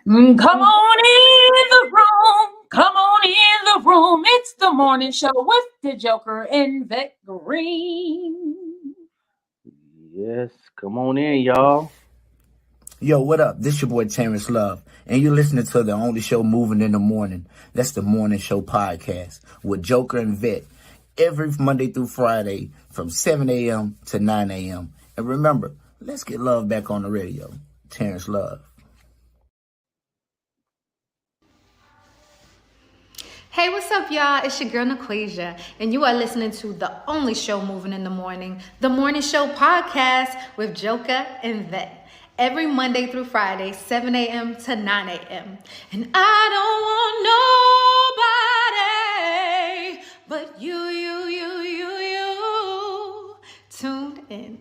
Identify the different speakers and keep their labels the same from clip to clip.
Speaker 1: Come on in the room. Come on in the room. It's the morning show with the Joker and Vet Green.
Speaker 2: Yes, come on in, y'all.
Speaker 3: Yo, what up? This your boy Terrence Love, and you're listening to the only show moving in the morning. That's the Morning Show Podcast with Joker and Vet every Monday through Friday from 7 a.m. to 9 a.m. And remember, let's get love back on the radio. Terrence Love.
Speaker 4: Hey, what's up, y'all? It's your girl, Naquasia, and you are listening to the only show moving in the morning, the Morning Show Podcast with Joker and Vet. Every Monday through Friday, 7 a.m. to 9 a.m. And I don't want nobody but you tuned in.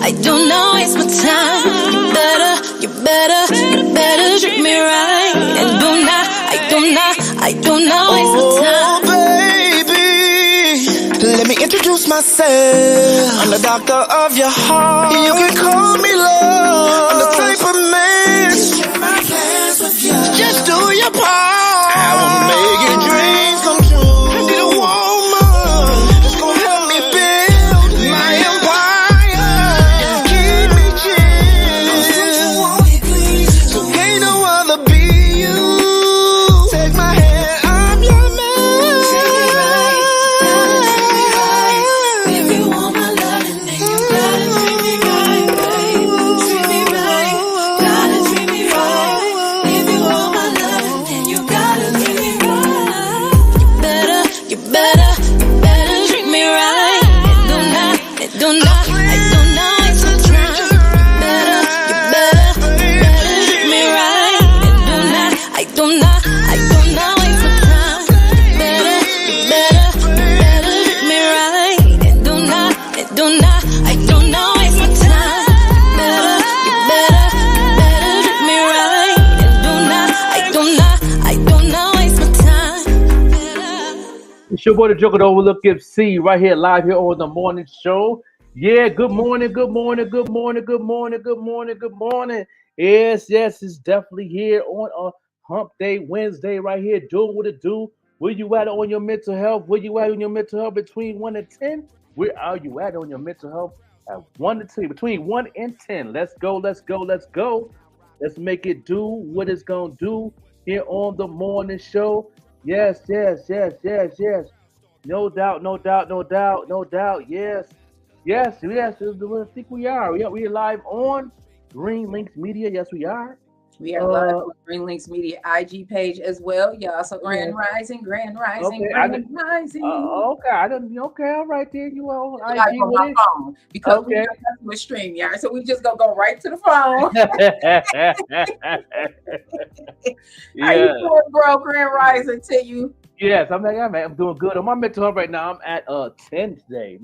Speaker 5: I do not waste my time. You better treat me right. And do not waste my time.
Speaker 6: Oh, baby, let me introduce myself. I'm the doctor of your heart. You can call me love. I'm the type of man. Just share my plans with you. Just do your part. I will make your dreams come true. I need a woman that's gonna help me build my empire.
Speaker 2: It's your boy, the Joker, the Overlook MC, right here, live here on the morning show. Yeah, good morning. Yes, it's definitely here on a hump day, Wednesday, right here, doing what it do. Where you at on your mental health? Where you at on your mental health between 1 and 10? Where are you at on your mental health at 1 to 10? Between 1 and 10. Let's go. Let's make it do what it's going to do here on the morning show. Yes. No doubt. Yes. I think we are. We are live on Green Links Media. Yes, we are.
Speaker 1: We are live on Green Links Media IG page as well. Yeah, so Grand Rising.
Speaker 2: Okay,
Speaker 1: Rising.
Speaker 2: all right there. You on IG
Speaker 1: on
Speaker 2: with
Speaker 1: my
Speaker 2: it?
Speaker 1: phone because we don't have to stream, y'all. So we just gonna go right to the phone. How you doing, bro? Grand Rising to you.
Speaker 2: Yes, I'm doing good. On my mental health right now, I'm at 10 today.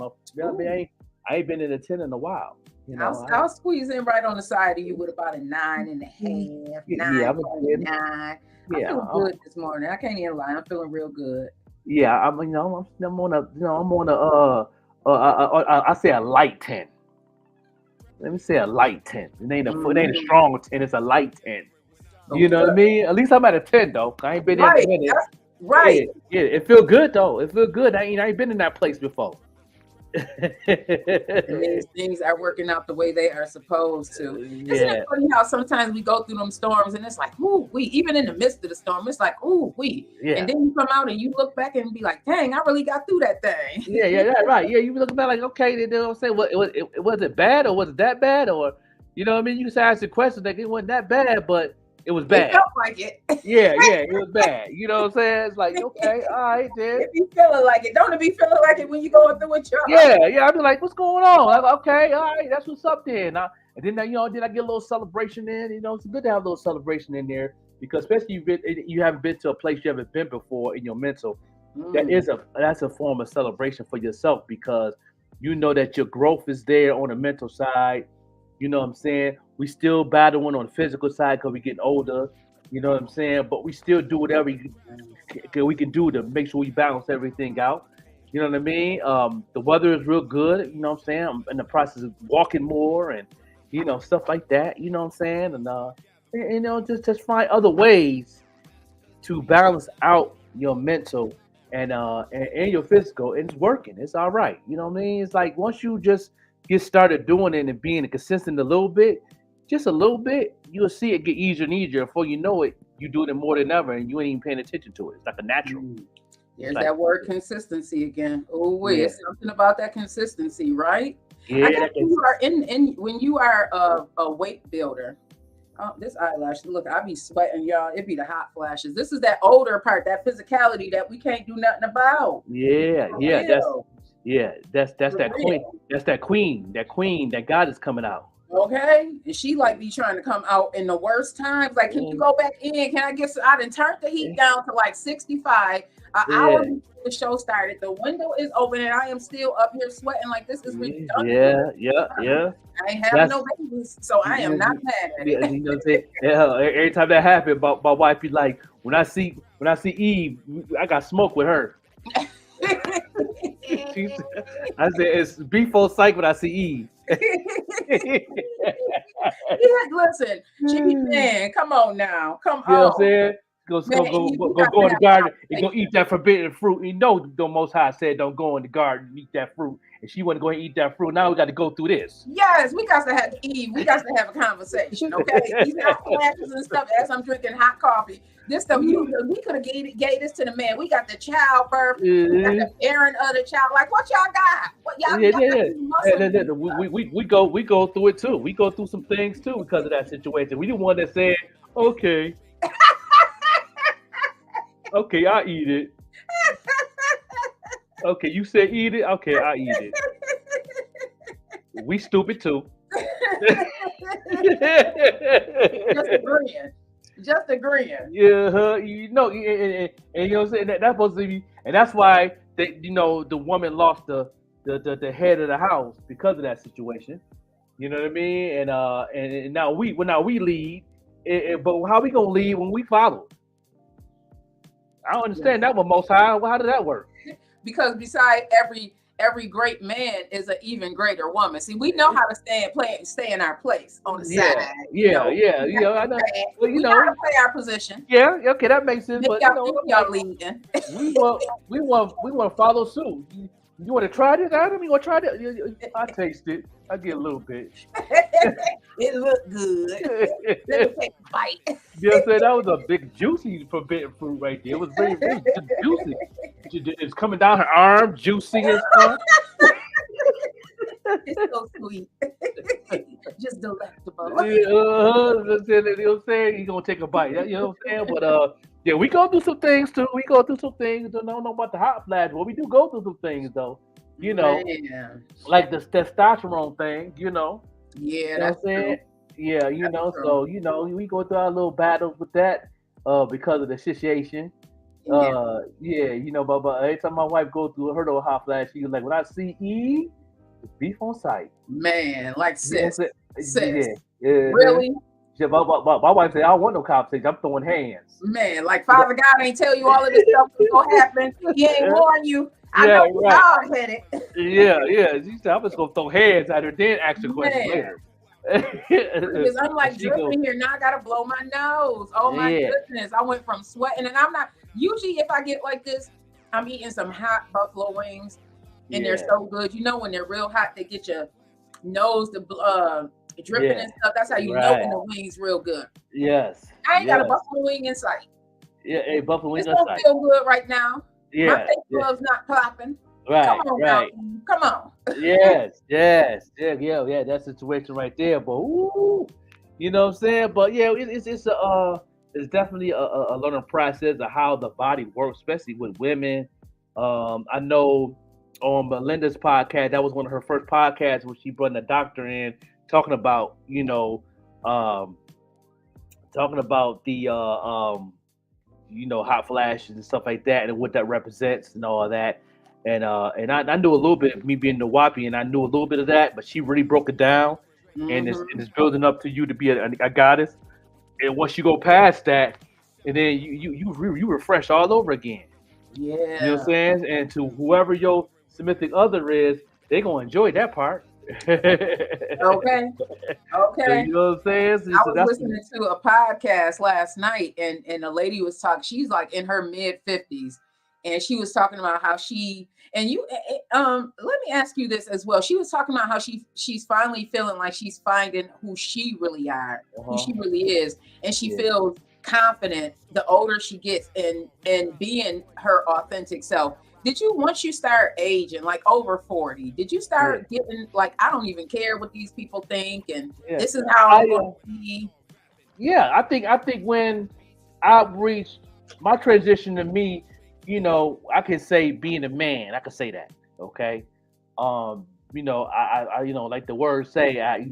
Speaker 2: I ain't been in a 10 in a while. You know,
Speaker 1: I'll squeeze in right on the side of you with about a 9.5, 9.9. I'm feeling good this morning. I can't even lie. I'm feeling real good.
Speaker 2: Yeah, I'm on I say a light 10. Let me say a light 10. It ain't a strong 10. It's a light 10. You know what I mean? At least I'm at a 10 though. I ain't been there in a minute.
Speaker 1: Right.
Speaker 2: Yeah, it feel good though. It feel good. I ain't been in that place before.
Speaker 1: And these things are working out the way they are supposed to. Isn't
Speaker 2: Yeah,
Speaker 1: it funny how sometimes we go through them storms and it's like, ooh, we even in the midst of the storm, it's like, ooh, we.
Speaker 2: yeah,
Speaker 1: And then you come out and you look back and be like, dang, I really got through that thing.
Speaker 2: yeah, that's right. Yeah, you look back like, okay, you know what I'm saying? Was it bad or was it that bad? Or, you know what I mean? You can ask the question like it wasn't that bad, but it was
Speaker 1: It
Speaker 2: bad.
Speaker 1: felt like it.
Speaker 2: Yeah, it was bad. You know what I'm saying? It's like, okay, all right, then.
Speaker 1: If you feeling like it, don't it be feeling like it when you going through it, y'all?
Speaker 2: Yeah, I'd be like, what's going on? I'm like, okay, all right, that's what's up then. And then, then I get a little celebration in. You know, it's good to have a little celebration in there because especially you haven't been to a place you haven't been before in your mental. That's a form of celebration for yourself because you know that your growth is there on the mental side. You know what I'm saying? We still battling on the physical side because we're getting older. You know what I'm saying? But we still do whatever we can do to make sure we balance everything out. You know what I mean? The weather is real good. You know what I'm saying? I'm in the process of walking more and, stuff like that. You know what I'm saying? And, just find other ways to balance out your mental and your physical. And it's working. It's all right. You know what I mean? It's like once you just get started doing it and being consistent a little bit, just a little bit, you'll see it get easier and easier. Before you know it, you do it more than ever, and you ain't even paying attention to it. It's like a natural.
Speaker 1: There's that word consistency again. Oh, wait, it's something about that consistency, right?
Speaker 2: Yeah.
Speaker 1: I guess you are when you are a weight builder. Oh, this eyelash, look, I be sweating, y'all. It be the hot flashes. This is that older part, that physicality that we can't do nothing about.
Speaker 2: That's that queen. That's that queen that God is coming out.
Speaker 1: Okay, and she like be trying to come out in the worst times. Like, can you go back in? Can I get? I done turned the heat down to like 65. An hour before the show started. The window is open, and I am still up here sweating like this is redundant.
Speaker 2: Yeah.
Speaker 1: I ain't having no babies, so I am not mad at it.
Speaker 2: You know what I'm saying? Yeah, every time that happened, my wife be like, when I see Eve, I got smoke with her. I said it's before psych when I see Eve.
Speaker 1: Listen, Jimmy man, come on now, come on.
Speaker 2: You know what I'm saying? Go in the garden and go eat that forbidden fruit. You know the Most High said don't go in the garden and eat that fruit. And she want to go and eat that fruit. Now we got to go through this.
Speaker 1: Yes, we got to have to eat. We got to have a conversation, okay? These hot flashes and stuff as I'm drinking hot coffee. This stuff, we could have gave this to the man. We got the childbirth, we got the parent of the child. Like, what y'all got? What y'all
Speaker 2: We go through it too. We go through some things too because of that situation. We the one that said, okay. Okay, I'll eat it. Okay, you said eat it? Okay, I'll eat it. We stupid too.
Speaker 1: Just agreeing.
Speaker 2: Yeah, and you know what I'm saying? That's supposed to be, and that's why the woman lost the head of the house because of that situation. You know what I mean? And now we lead, but how we gonna lead when we follow? I don't understand that one, Most High. How did that work?
Speaker 1: Because beside every great man is an even greater woman. See, we know how to stay in our place on the side.
Speaker 2: Yeah. I know. Well,
Speaker 1: we gotta play our position.
Speaker 2: Yeah, okay, that makes sense. But
Speaker 1: y'all leading.
Speaker 2: we want to follow suit. You want to try this item? You want to try it? I taste it. I get a little bit.
Speaker 1: It looked good. Let me take a bite.
Speaker 2: You know what I'm saying? That was a big juicy forbidden fruit right there. It was very, very juicy. It's coming down her arm, juicy and stuff.
Speaker 1: It's so sweet. Just delectable.
Speaker 2: You know what I'm saying? You're going to take a bite. You know what I'm saying? But yeah, we go through some things too. We go through some things. Don't know about the hot flash, but we do go through some things though. You know, like the testosterone thing. You know.
Speaker 1: Yeah, that's true.
Speaker 2: Yeah, you know. So we go through our little battles with that because of the situation. But every time my wife goes through her little hot flash, she's like, when I see Eve, it's beef on sight.
Speaker 1: Man, like sis.
Speaker 2: Yeah.
Speaker 1: Really?
Speaker 2: Yeah, my wife said, I don't want no conversation. I'm throwing hands.
Speaker 1: Man, like Father God ain't tell you all of this stuff is going to happen. He ain't warn you. I know you're hard-headed.
Speaker 2: Yeah. She said, I'm just going to throw hands at her, then ask the question later.
Speaker 1: Because I'm like dripping here. Now I got to blow my nose. Oh, my goodness. I went from sweating. And I'm not, usually if I get like this, I'm eating some hot buffalo wings. and they're so good. You know, when they're real hot, they get your nose dripping and stuff. That's how you know when the wings real good.
Speaker 2: Yes.
Speaker 1: I ain't got a buffalo wing in sight.
Speaker 2: Yeah, a buffalo wing in
Speaker 1: sight. It don't feel good right now.
Speaker 2: Yeah.
Speaker 1: My face glove's not popping.
Speaker 2: Right.
Speaker 1: Come on,
Speaker 2: right.
Speaker 1: Now. Come on.
Speaker 2: Yes. Yeah. That situation right there. But you know what I'm saying? But yeah, it's definitely a learning process of how the body works, especially with women. I know on Melinda's podcast, that was one of her first podcasts where she brought the doctor in talking about, talking about the hot flashes and stuff like that and what that represents and all of that. And I knew a little bit of me being the Wappy, and I knew a little bit of that, but she really broke it down. And it's building up to you to be a goddess. And once you go past that, and then you refresh all over again.
Speaker 1: Yeah.
Speaker 2: You know what I'm saying? And to whoever your significant other is, they're gonna enjoy that part.
Speaker 1: Okay.
Speaker 2: So, you know what I'm saying?
Speaker 1: I was listening to a podcast last night, and a lady was talking. She's like in her mid-50s, and she was talking about how she let me ask you this as well. She was talking about how she's finally feeling like she's finding who she really are, who she really is, and she feels confident the older she gets in being her authentic self. Did you, once you start aging, like over 40, did you start getting like, I don't even care what these people think, and this is how I'm going to be?
Speaker 2: Yeah, I think when I reached my transition to me, I can say being a man, I can say that. Okay. I like the words say, I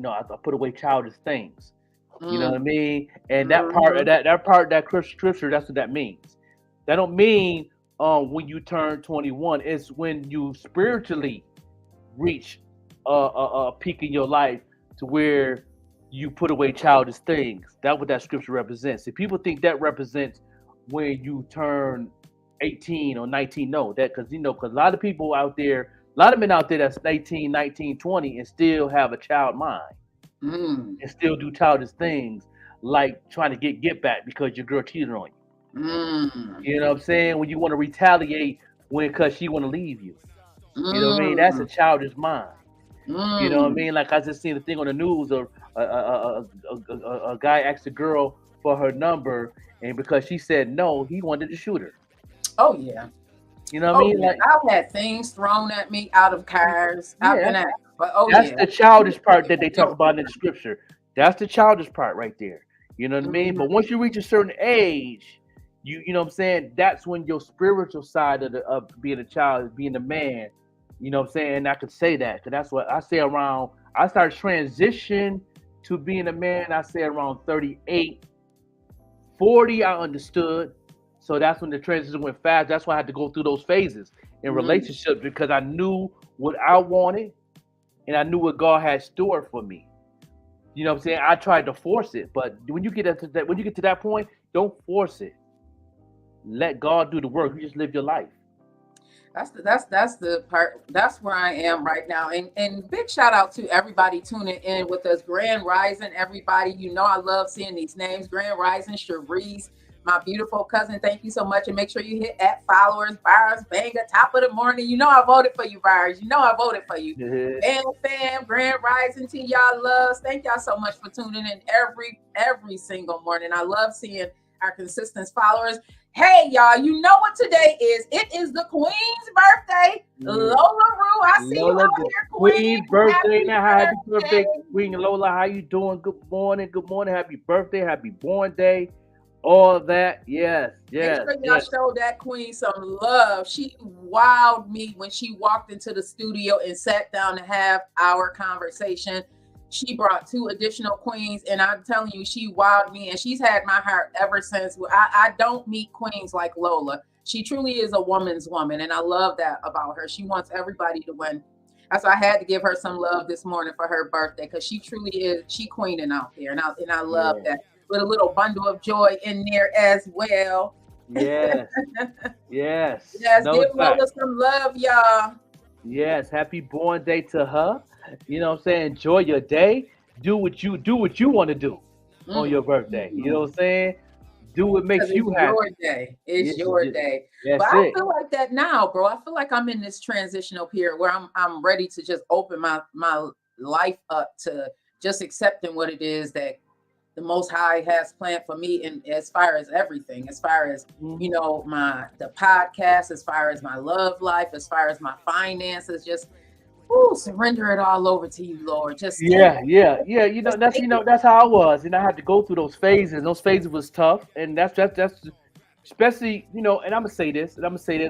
Speaker 2: put away childish things. You know what I mean? And that part of that scripture, that's what that means. That don't mean when you turn 21. It's when you spiritually reach a peak in your life to where you put away childish things. That's what that scripture represents. If people think that represents when you turn 18 or 19, no, that because a lot of people out there, a lot of men out there that's 18, 19, 20 and still have a child mind. And still do childish things like trying to get back because your girl cheated on you. You know what I'm saying? When you want to retaliate because she want to leave you. You know what I mean? That's a childish mind. You know what I mean? Like I just seen a thing on the news of a guy asked a girl for her number, and because she said no, he wanted to shoot her.
Speaker 1: Oh yeah.
Speaker 2: You know what I mean?
Speaker 1: Yeah. Like, I've had things thrown at me out of cars. I've been at, but
Speaker 2: that's the childish part that they talk about in the scripture. That's the childish part right there. You know what I mean? But once you reach a certain age, you know what I'm saying? That's when your spiritual side of being a child, being a man, you know what I'm saying? And I could say that, because that's what I say around, I started transition to being a man, I say around 38, 40, I understood. So that's when the transition went fast. That's why I had to go through those phases in relationships, because I knew what I wanted and I knew what God had stored for me. You know what I'm saying? I tried to force it, but when you get to that point, don't force it. Let God do the work. You just live your life.
Speaker 1: That's the part. That's where I am right now. And big shout out to everybody tuning in with us. Grand Rising, everybody. I love seeing these names. Grand Rising, Cherise, my beautiful cousin. Thank you so much. And make sure you hit @followers, Bars, Banger, top of the morning. I voted for you, Bars. I voted for you. Fam, Grand Rising to y'all loves. Thank y'all so much for tuning in every single morning. I love seeing our consistent followers. Hey, y'all, you know what today is? It is the Queen's birthday. Lola Rue, I see you out here,
Speaker 2: Queen's birthday. Happy birthday, Queen Lola. How you doing? Good morning. Happy birthday. Happy born day. All that. Yes.
Speaker 1: Make sure y'all show that queen some love. She wowed me when she walked into the studio and sat down to have our conversation. She brought 2 additional queens, and I'm telling you, she wowed me, and she's had my heart ever since. I don't meet queens like Lola. She truly is a woman's woman, and I love that about her. She wants everybody to win. That's why I had to give her some love this morning for her birthday, because she truly is. She queening out there, and I love that. With a little bundle of joy in there as well.
Speaker 2: Yes. Yes.
Speaker 1: Give Lola some love, y'all.
Speaker 2: Yes. Happy born day to her. You know what I'm saying? Enjoy your day. Do what you want to do on your birthday. You know what I'm saying? Do what makes you happy.
Speaker 1: Your day. It's your day.
Speaker 2: That's
Speaker 1: But I
Speaker 2: it.
Speaker 1: feel like that now, bro. I feel like I'm in this transitional period where I'm ready to just open my life up to just accepting what it is that the Most High has planned for me, and as far as everything, as far as you know, the podcast, as far as my love life, as far as my finances, just surrender it all over to you, Lord. Just
Speaker 2: Yeah. You know, that's how I was, and I had to go through those phases. Those phases was tough, and that's especially, you know. And I'm gonna say this,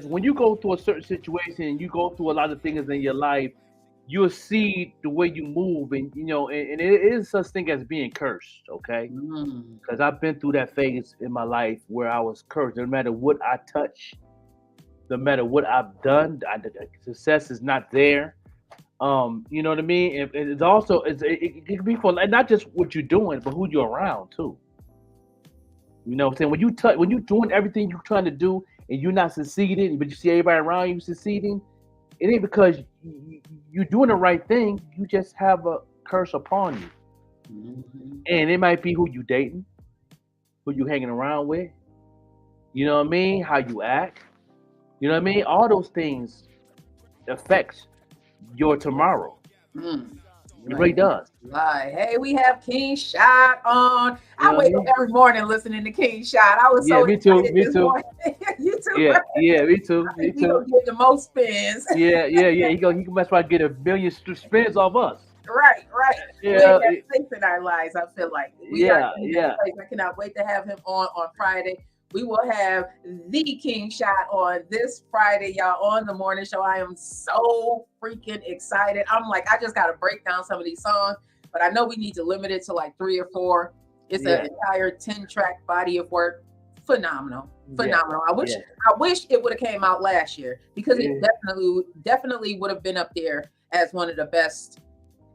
Speaker 2: when you go through a certain situation, you go through a lot of things in your life, you'll see the way you move, and you know, and it is such thing as being cursed, okay? Because I've been through that phase in my life where I was cursed. No matter what I touch, no matter what I've done, the success is not there. You know what I mean? It's also it can be for not just what you're doing, but who you're around too. You know what I'm saying? When you're doing everything you're trying to do and you're not succeeding, but you see everybody around you succeeding, it ain't because you're doing the right thing. You just have a curse upon you, and it might be who you dating, who you hanging around with. You know what I mean? How you act. You know what I mean? All those things affects your tomorrow. It really does.
Speaker 1: Like, hey, we have King Shot on. I wake up every morning listening to King Shot. I was so excited
Speaker 2: me
Speaker 1: this
Speaker 2: too.
Speaker 1: morning. You too,
Speaker 2: Yeah,
Speaker 1: right?
Speaker 2: yeah, me too.
Speaker 1: I think we gonna get the most spins.
Speaker 2: Yeah. He must probably get a million spins off us.
Speaker 1: Right.
Speaker 2: Yeah.
Speaker 1: We have place in our lives. I feel like we are in that place. I cannot wait to have him on Friday. We will have the King Shot on this Friday, y'all, on the morning show. I am so freaking excited. I'm like, I just got to break down some of these songs, but I know we need to limit it to like 3 or 4. It's an entire 10-track body of work. Phenomenal. I wish it would have came out last year, because it definitely would have been up there as one of the best,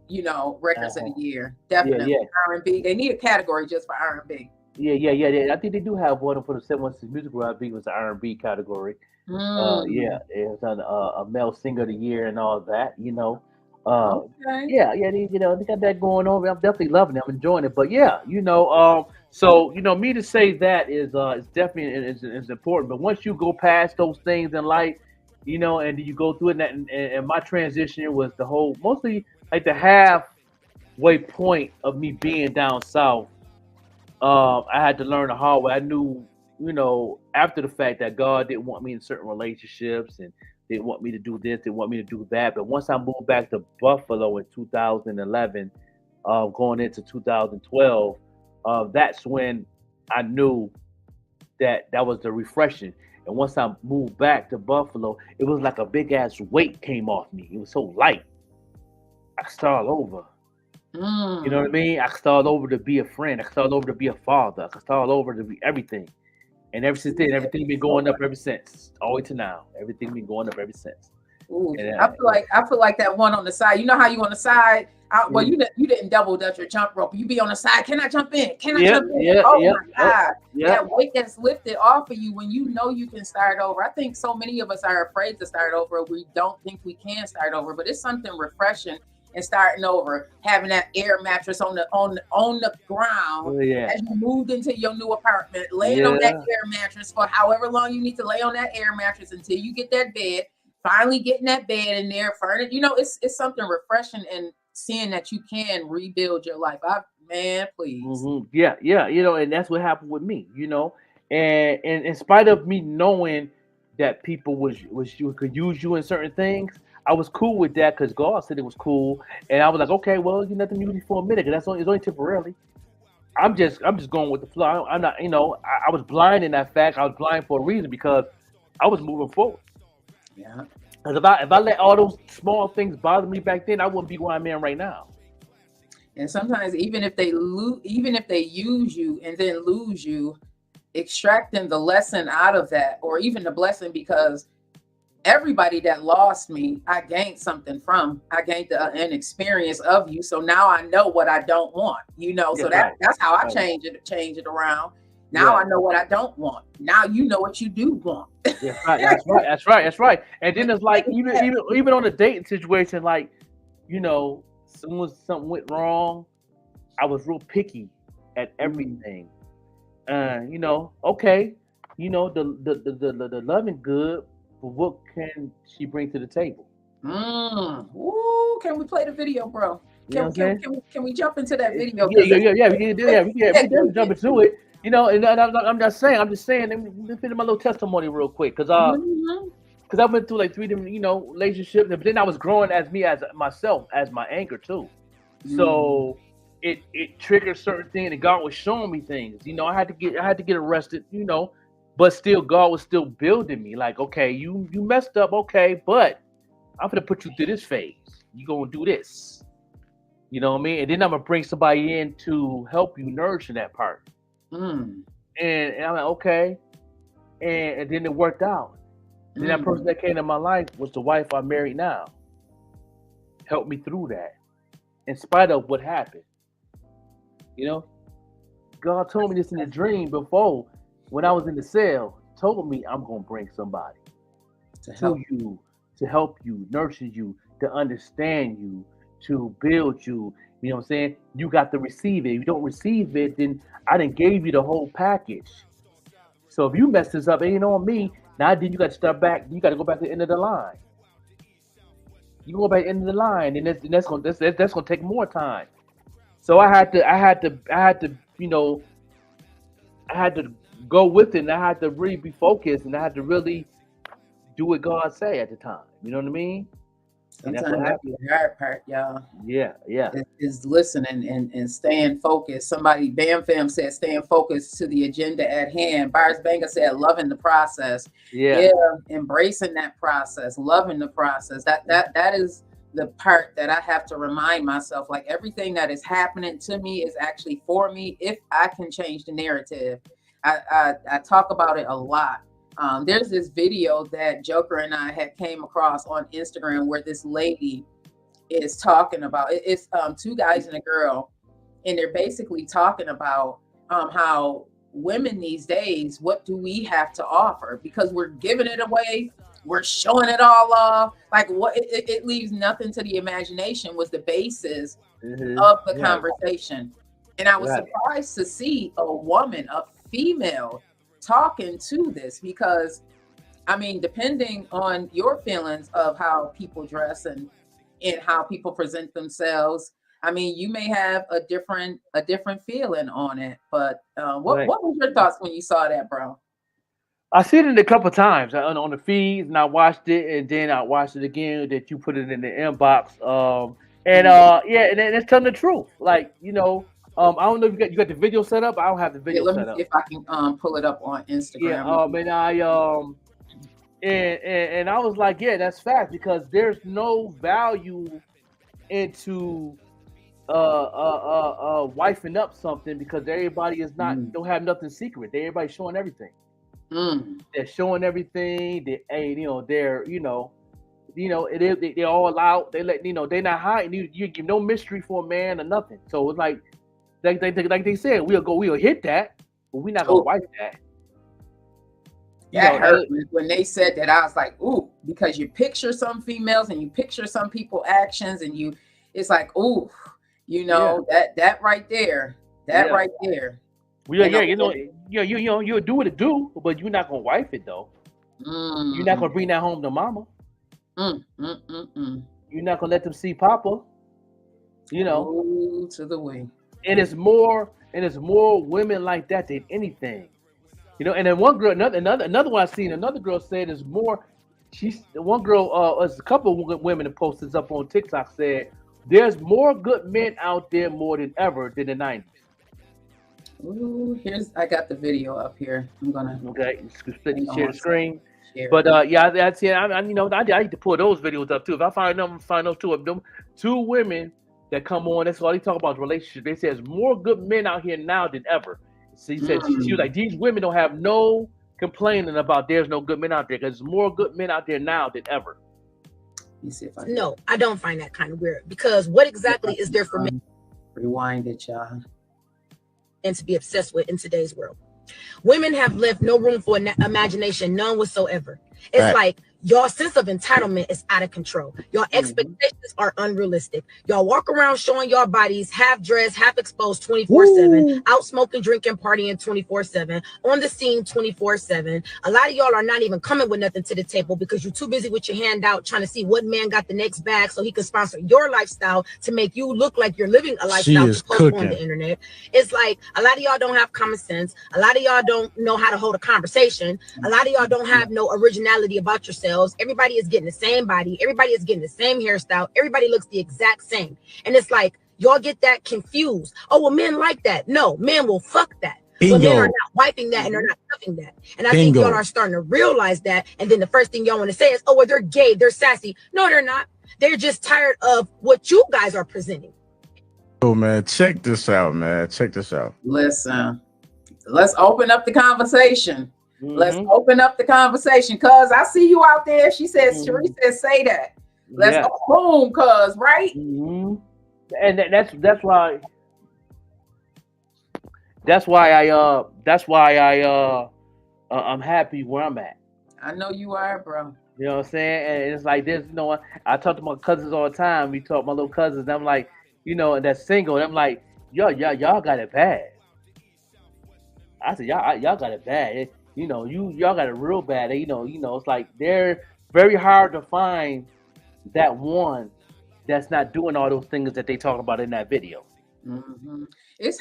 Speaker 1: you know, records of the year. Definitely. R&B. They need a category just for R&B.
Speaker 2: Yeah. I think they do have one for the 716 musical. I think it was the R&B category. It was on a male singer of the year and all that. You know. They got that going on. I'm definitely loving it. I'm enjoying it. But yeah, you know, so you know, me to say that is definitely is important. But once you go past those things in life, you know, and you go through it, and my transition was mostly like the halfway point of me being down south. I had to learn the hard way. I knew, you know, after the fact that God didn't want me in certain relationships and didn't want me to do this, didn't want me to do that. But once I moved back to Buffalo in 2011, going into 2012, that's when I knew that was the refreshing. And once I moved back to Buffalo, it was like a big ass weight came off me. It was so light. I could start over. You know what I mean? I could start over to be a friend. I could start over to be a father. I could start over to be everything. And ever since then, everything been going up ever since. All the way to now. Everything been going up ever since.
Speaker 1: I feel like that one on the side. You know how you on the side? Well, you didn't double dutch or jump rope. You be on the side. Can I jump in? Jump in? My God. That weight that's lifted off of you when you know you can start over. I think so many of us are afraid to start over. We don't think we can start over, but it's something refreshing and starting over, having that air mattress on the ground as you moved into your new apartment, laying on that air mattress for however long you need to lay on that air mattress until you get that bed. Finally getting that bed in there, furniture. You know, it's something refreshing and seeing that you can rebuild your life. Please.
Speaker 2: Yeah. You know, and that's what happened with me. You know, and in spite of me knowing that people could use you in certain things, I was cool with that because God said it was cool, and I was like, okay, well, you're nothing new for a minute, because it's only temporarily. I'm just going with the flow. I'm not, you know, I was blind in that fact. I was blind for a reason, because I was moving forward.
Speaker 1: Yeah.
Speaker 2: Because if I let all those small things bother me back then, I wouldn't be where I'm in right now.
Speaker 1: And sometimes even if they use you and then lose you, extracting the lesson out of that, or even the blessing, because everybody that lost me, I gained something from. I gained an experience of you. So now I know what I don't want, you know. So that's how I change it around. Now I know what I don't want. Now you know what you do want.
Speaker 2: That's right. And then it's like even on the dating situation, like, you know, something went wrong. I was real picky at everything. You know, okay, you know, the loving good, but what can she bring to the table?
Speaker 1: Ooh, can we play the video, bro?
Speaker 2: You know what I'm saying?
Speaker 1: Can we jump into that video?
Speaker 2: Yeah,
Speaker 1: Because
Speaker 2: yeah, yeah, yeah. We can do, yeah, we can definitely jump into it. You know, and I'm just saying, let me finish my little testimony real quick, because I went through like 3 different, you know, relationships, but then I was growing as me, as myself, as my anger too. So it triggered certain things, and God was showing me things. You know, I had to get arrested. You know, but still, God was still building me. Like, okay, you messed up, okay, but I'm gonna put you through this phase. You gonna do this. You know what I mean? And then I'm gonna bring somebody in to help you nourish that part. And I'm like, okay, and then it worked out. And then that person that came in my life was the wife I'm married now. Helped me through that, in spite of what happened. You know, God told me this in a dream before, when I was in the cell. Told me I'm gonna bring somebody to help you, nurture you, to understand you, to build you. You know what I'm saying? You got to receive it. If you don't receive it, then I done gave you the whole package. So if you mess this up, it ain't on me. Now then you got to start back. You got to go back to the end of the line. You go back to the end of the line, and that's gonna take more time. So I had to, you know, I had to go with it, and I had to really be focused, and I had to really do what God say at the time. You know what I mean?
Speaker 1: Sometimes that's the hard part, y'all.
Speaker 2: Yeah.
Speaker 1: Is listening and staying focused. Somebody, Bam Fam said, staying focused to the agenda at hand. Bars Banger said, loving the process. Yeah, embracing that process, loving the process. That is the part that I have to remind myself. Like, everything that is happening to me is actually for me if I can change the narrative. I talk about it a lot. There's this video that Joker and I had came across on Instagram where this lady is talking about it's 2 guys and a girl, and they're basically talking about how women these days, what do we have to offer, because we're giving it away, we're showing it all off, like what it leaves nothing to the imagination, was the basis of the conversation. And I was surprised to see a woman, a female, talking to this, because I mean, depending on your feelings of how people dress and how people present themselves, I mean, you may have a different feeling on it. But what was your thoughts when you saw that, bro?
Speaker 2: I seen it a couple of times on the feeds, and I watched it, and then I watched it again. That you put it in the inbox, and it's telling the truth. Like, you know, I don't know if you got the video set up. I don't have the video set up.
Speaker 1: Let me see if I can pull it up on Instagram.
Speaker 2: And I was like, yeah, that's fact, because there's no value into wifing up something, because everybody is not don't have nothing secret. Everybody's showing everything. They're showing everything. They're all out. They let they're not hiding. You give no mystery for a man or nothing. So it's like they said, we'll hit that, but we're not gonna wipe that.
Speaker 1: That hurt me when they said that. I was like, ooh, because you picture some females and you picture some people actions, and it's like, ooh, that right there, right there.
Speaker 2: Well, you'll do what it do, but you're not gonna wife it though. You're not gonna bring that home to mama. You're not gonna let them see papa.
Speaker 1: Ooh, to the way.
Speaker 2: And it's more women like that than anything. And then one girl, another one I seen, another girl said is more. One girl, a couple of women that posted up on TikTok said there's more good men out there more than ever than the 90s.
Speaker 1: Ooh, I got the video up here. I'm gonna
Speaker 2: share the screen. But I need to pull those videos up too. If I find those two of them, 2 women that come on, that's all they talk about, relationships. They say there's more good men out here now than ever. So she said, she was like, these women don't have no complaining about there's no good men out there, because there's more good men out there now than ever.
Speaker 1: Let me see if
Speaker 7: No, I don't find that kind of weird, because what exactly is there for men?
Speaker 1: Rewind it, y'all.
Speaker 7: And to be obsessed with in today's world. Women have left no room for imagination, none whatsoever. It's like Your sense of entitlement is out of control. Your expectations are unrealistic. Y'all walk around showing your bodies half dressed, half exposed 24/7, out smoking, drinking, partying 24/7, on the scene 24/7. A lot of y'all are not even coming with nothing to the table because you're too busy with your hand out trying to see what man got the next bag so he can sponsor your lifestyle to make you look like you're living a lifestyle to post on the internet. It's like a lot of y'all don't have common sense. A lot of y'all don't know how to hold a conversation. A lot of y'all don't have no originality about yourselves. Everybody is getting the same body. Everybody is getting the same hairstyle. Everybody looks the exact same. And it's like, y'all get that confused. Oh, well, men like that. No, men will fuck that. But men are not wiping that and they're not cuffing that. And I think y'all are starting to realize that. And then the first thing y'all want to say is, oh, well, they're gay. They're sassy. No, they're not. They're just tired of what you guys are presenting.
Speaker 8: Oh, man, check this out, man. Check this out.
Speaker 1: Listen, let's open up the conversation. Let's open up the conversation, cuz I see you out there. She says, Cherie says, say that. Let's boom, cuz, right?
Speaker 2: And that's why I'm happy where I'm at.
Speaker 1: I know you are, bro.
Speaker 2: You know what I'm saying? And it's like this, I talk to my cousins all the time. We talk my little cousins, and I'm like, and that's single, and I'm like, y'all got it bad. I said, y'all got it bad. Y'all got it real bad. It's like they're very hard to find that one that's not doing all those things that they talk about in that video.
Speaker 1: It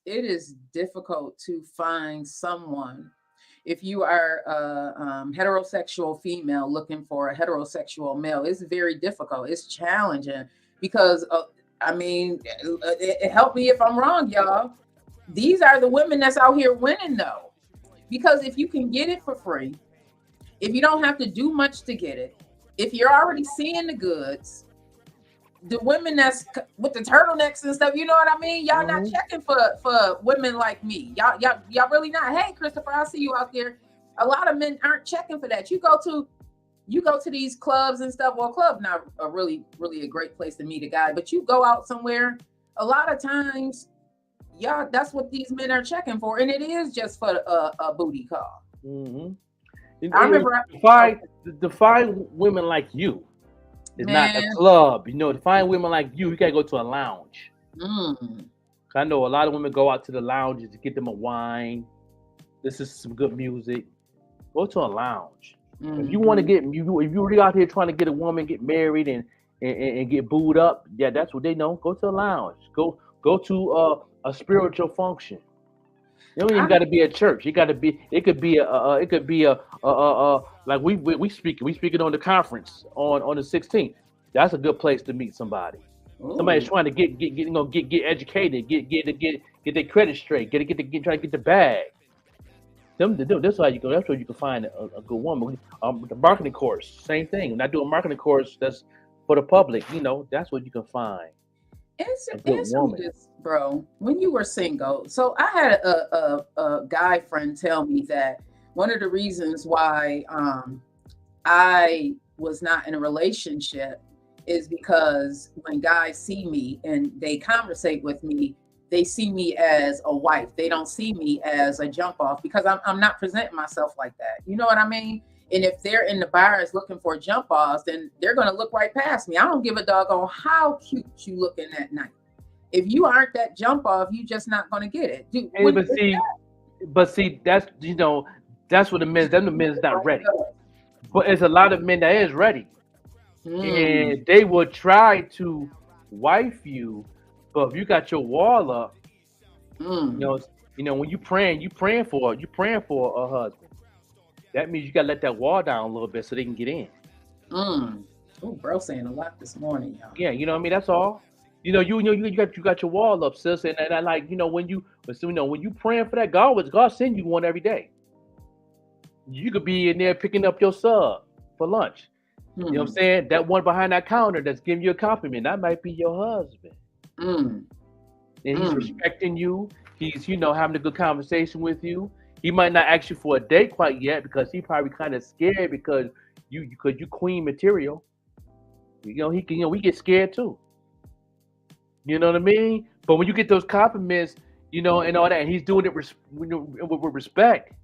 Speaker 1: is difficult to find someone. If you are a heterosexual female looking for a heterosexual male, it's very difficult. It's challenging because help me if I'm wrong, y'all. These are the women that's out here winning, though. Because if you can get it for free, if you don't have to do much to get it, if you're already seeing the goods, the women that's with the turtlenecks and stuff, you know what I mean? Y'all not checking for women like me. Y'all really not. Hey, Christopher, I see you out there. A lot of men aren't checking for that. You go to these clubs and stuff. Well, club not a really a great place to meet a guy, but you go out somewhere. A lot of times, that's what these men are checking for, and it is just for a booty call.
Speaker 2: I remember to find women like you. It's not a club, to find women like you gotta go to a lounge. I know a lot of women go out to the lounges to get them a wine. This is some good music. Go to a lounge. If you want to if you're really out here trying to get a woman, get married and get booed up, that's what they know. Go to a lounge. Go to a spiritual function. You don't even got to be at church. It could be like we speaking on the conference on the 16th. That's a good place to meet somebody. Somebody's trying to get educated, get their credit straight, try to get the bag. That's how you go. That's where you can find a good woman. The marketing course, same thing. When I do a marketing course that's for the public, that's what you can find.
Speaker 1: Answer me this, bro. When you were single, so I had a guy friend tell me that one of the reasons why I was not in a relationship is because when guys see me and they conversate with me, they see me as a wife. They don't see me as a jump off because I'm not presenting myself like that. You know what I mean? And if they're in the bars looking for jump offs, then they're going to look right past me. I don't give a doggone how cute you looking that night. If you aren't that jump off, you just not going to get it. Dude,
Speaker 2: but see, that's what the men's not ready. But there's a lot of men that is ready. And they will try to wife you, but if you got your wall up, when you praying for a husband. That means you gotta let that wall down a little bit so they can get in.
Speaker 1: Oh, bro, saying a lot this morning, y'all.
Speaker 2: Yeah, you know what I mean. That's all. You got your wall up, sis. And I like when you praying for that, God send you one every day. You could be in there picking up your sub for lunch. You know what I'm saying? That one behind that counter that's giving you a compliment, that might be your husband. And he's respecting you. He's having a good conversation with you. He might not ask you for a date quite yet because he probably kind of scared because you queen material. We get scared too. You know what I mean? But when you get those compliments, and all that, and he's doing it with respect,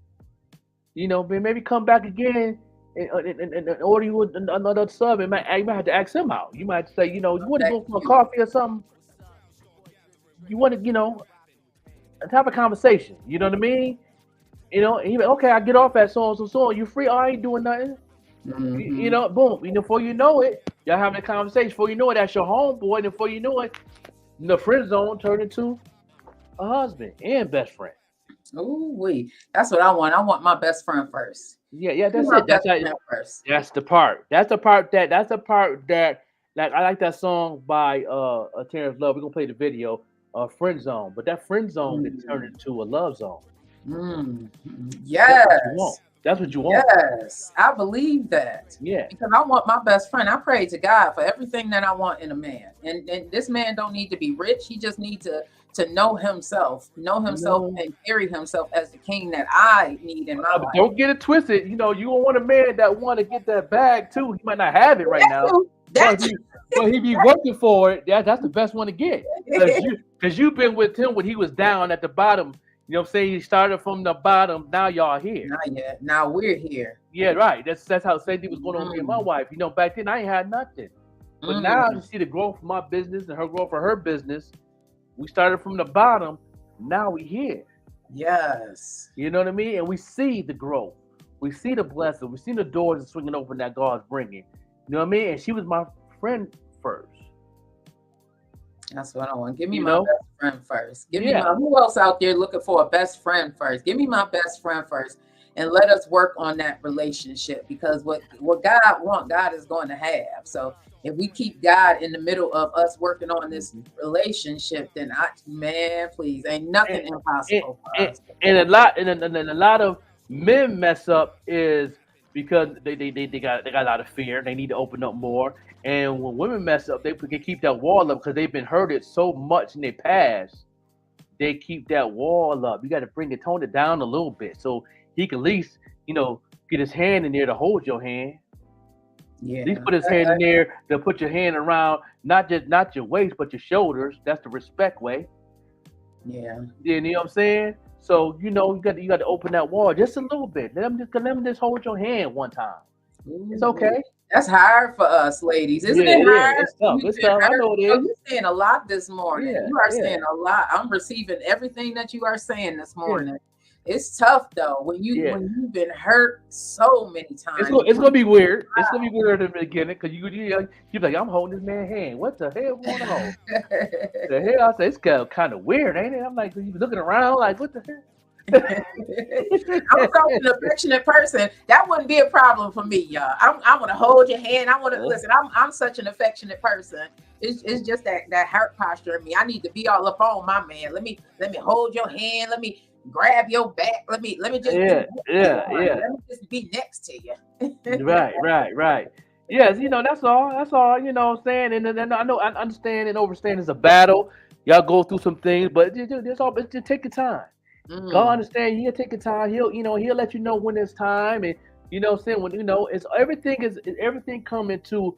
Speaker 2: maybe come back again and order you another sub, you might have to ask him out. You might say, you want to go for a coffee or something. You want to, have a conversation. You know what I mean? And he like, okay, I get off at so and so. You free? Oh, I ain't doing nothing.
Speaker 1: Mm-hmm.
Speaker 2: Boom. Before you know it, y'all having a conversation. Before you know it, that's your homeboy. And before you know it, the friend zone turned into a husband and best friend.
Speaker 1: Ooh, wait. That's what I want. I want my best friend first.
Speaker 2: Yeah, that's it. That's the part. That's the part that like I like that song by Terrence Love. We're gonna play the video, Friend Zone. But that friend zone can turn into a love zone.
Speaker 1: Yes.
Speaker 2: That's what you want.
Speaker 1: Yes, I believe that.
Speaker 2: Yeah.
Speaker 1: Because I want my best friend. I pray to God for everything that I want in a man. And this man don't need to be rich. He just needs to know himself, and carry himself as the king that I need in my life.
Speaker 2: Don't get it twisted. You don't want a man that want to get that bag too. He might not have it right now. But he be working for it. That's the best one to get. Because you've been with him when he was down at the bottom. You know what I'm saying? He started from the bottom. Now y'all here.
Speaker 1: Not yet. Now we're here.
Speaker 2: Yeah, right. That's how same thing was going on with me and my wife. Back then I ain't had nothing. But now you see the growth of my business and her growth of her business. We started from the bottom. Now we here.
Speaker 1: Yes.
Speaker 2: You know what I mean? And we see the growth. We see the blessing. We see the doors are swinging open that God's bringing. You know what I mean? And she was my friend first.
Speaker 1: That's what I want. Give me my best friend first. Give me who else out there looking for a best friend first? Give me my best friend first, and let us work on that relationship. Because what God wants, God is going to have. So if we keep God in the middle of us working on this relationship, then please, ain't nothing impossible for us.
Speaker 2: And a lot of men mess up is because they got a lot of fear. They need to open up more. And when women mess up, they can keep that wall up because they've been hurted so much in their past. They keep that wall up. You got to tone it down a little bit so he can at least, get his hand in there to hold your hand.
Speaker 1: Yeah.
Speaker 2: At least put his hand in there to put your hand around not your waist but your shoulders. That's the respect way.
Speaker 1: Yeah.
Speaker 2: You know what I'm saying? So you got to open that wall just a little bit. Let them just hold your hand one time. It's okay.
Speaker 1: That's hard for us, ladies. Isn't it hard?
Speaker 2: It's tough. It's tough. I know it is.
Speaker 1: You're saying a lot this morning. You are saying a lot. I'm receiving everything that you are saying this morning. It's tough though when you've been hurt so many times.
Speaker 2: It's gonna be weird. It's gonna be weird in the beginning because you're like, I'm holding this man's hand. What the hell going on? The hell? I say it's kind of weird, ain't it? I'm like, you looking around like, what the hell?
Speaker 1: I'm such an affectionate person. That wouldn't be a problem for me, y'all. I want to hold your hand. I want to listen. I'm such an affectionate person. It's just that heart posture in me. I need to be all up on my man. Let me hold your hand. Let me grab your back. Let me just Let me just be next to you.
Speaker 2: Right. Yes, that's all. You know what I'm saying? And I understand and understand it's a battle. Y'all go through some things, but just take your time. God understand. He'll take your time. He'll let you know when it's time, and saying when it's everything coming to.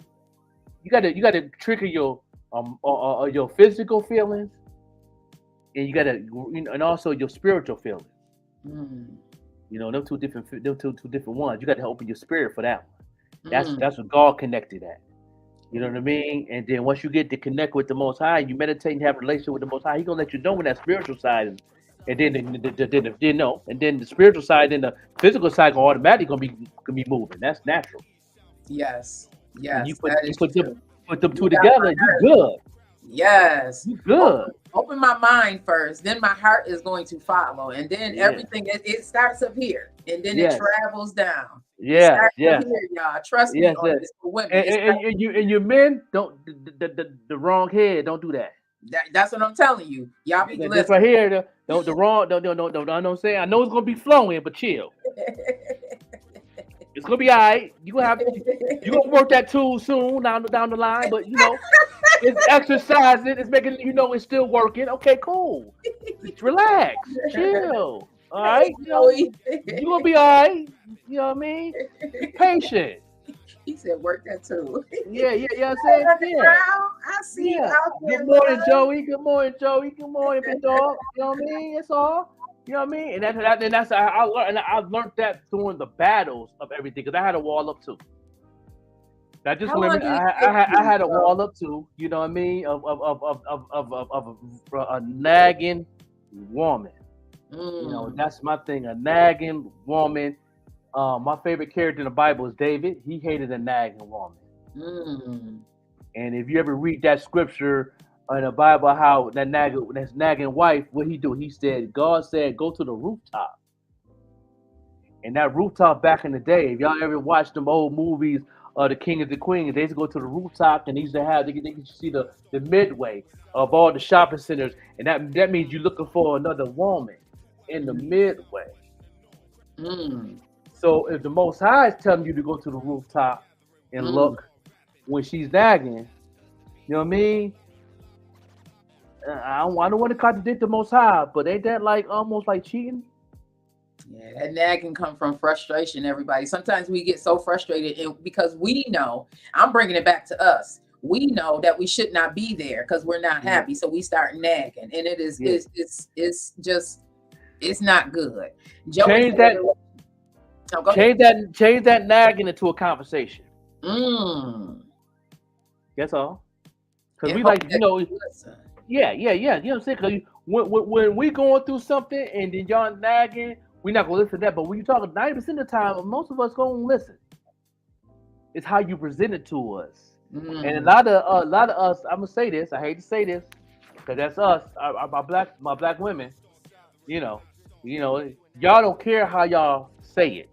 Speaker 2: You gotta trigger your physical feelings, and you gotta and also your spiritual feelings. Them two different ones. You gotta open your spirit for that one. That's what God connected at. You know what I mean? And then once you get to connect with the Most High, you meditate and have a relationship with the Most High. He's gonna let you know when that spiritual side is. And then and then the spiritual side and the physical side automatically gonna be moving. That's natural.
Speaker 1: Yes.
Speaker 2: You put them two together, you good.
Speaker 1: Yes.
Speaker 2: You good.
Speaker 1: Open my mind first, then my heart is going to follow, and then everything it starts up here, and then it travels down.
Speaker 2: Yeah.
Speaker 1: Here, y'all. Trust me on this for women.
Speaker 2: And your men don't the wrong head. Don't do that.
Speaker 1: That's what I'm telling you. Y'all be listening.
Speaker 2: That's right here. The wrong. Don't. I know what I'm saying. I know it's gonna be flowing, but chill. It's gonna be all right. You gonna work that tool soon down the line, but it's exercising. It's making it's still working. Okay, cool. Just relax, chill. All right, you gonna be all right. You know what I mean? Be patient.
Speaker 1: He said, "Work that too."
Speaker 2: Yeah. I'm saying,
Speaker 1: I see you out there.
Speaker 2: Good morning, Joey. Good morning, Big Dog. You know what I mean? It's all. You know what I mean? And that's I learned, and I learned that during the battles of everything, because I had a wall up too. Not just
Speaker 1: How long
Speaker 2: women.
Speaker 1: did it take
Speaker 2: I had a
Speaker 1: you,
Speaker 2: wall up too. You know what I mean? Of a nagging woman. You know, that's my thing. A nagging woman. My favorite character in the Bible is David. He hated a nagging woman. And if you ever read that scripture in the Bible, how that nagging wife, what he do? He said, God said, go to the rooftop. And that rooftop back in the day, if y'all ever watched them old movies, The King and the Queen, they used to go to the rooftop, and they used to have, they could see the midway of all the shopping centers. And that means you're looking for another woman in the midway. So if the Most High is telling you to go to the rooftop and look when she's nagging, you know what I mean? I don't want to contradict the Most High, but ain't that like almost like cheating?
Speaker 1: Yeah, that nag can come from frustration, everybody. Sometimes we get so frustrated because we know, I'm bringing it back to us. We know that we should not be there because we're not happy. So we start nagging, and it is, it's just, it's not good.
Speaker 2: Change that nagging into a conversation. That's all. Because we like, you know, yeah. You know what I'm saying? Because when we going through something and then y'all nagging, we're not gonna listen to that. But when you talk 90% of the time, most of us gonna listen. It's how you present it to us. And a lot of us, I'm gonna say this. I hate to say this, because that's us, my black women. You know, y'all don't care how y'all say it.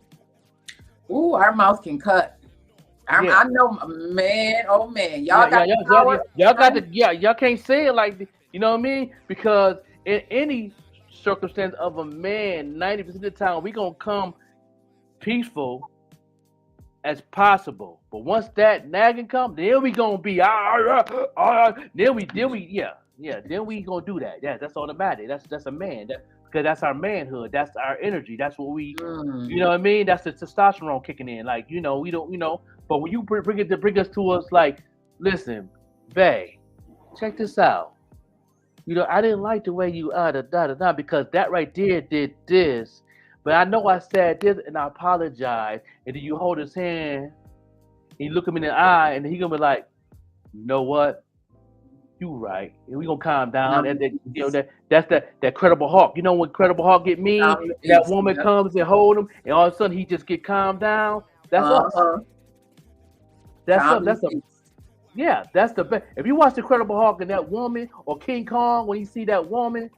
Speaker 1: Ooh, our mouth can cut. I know, man. Oh man, y'all got the power.
Speaker 2: Y'all can't say it like, you know what I mean? Because in any circumstance of a man, 90% of the time we gonna come peaceful as possible. But once that nagging comes, then we gonna be then we gonna do that. Yeah, that's automatic. That's a man. Because that's our manhood. That's our energy. That's what we, you know what I mean? That's the testosterone kicking in. Like, you know, we don't, you know. But when you bring us to us, like, listen, bae, check this out. You know, I didn't like the way you because that right there did this. But I know I said this and I apologize. And then you hold his hand and you look him in the eye and he gonna be like, you know what? You right. And we gonna calm down. And then, you know, that's that Credible Hawk. You know when Credible Hawk get mean, that woman comes and hold him, and all of a sudden he just get calmed down. That's us. That's the best. If you watch the Credible Hawk and that woman, or King Kong when you see that woman,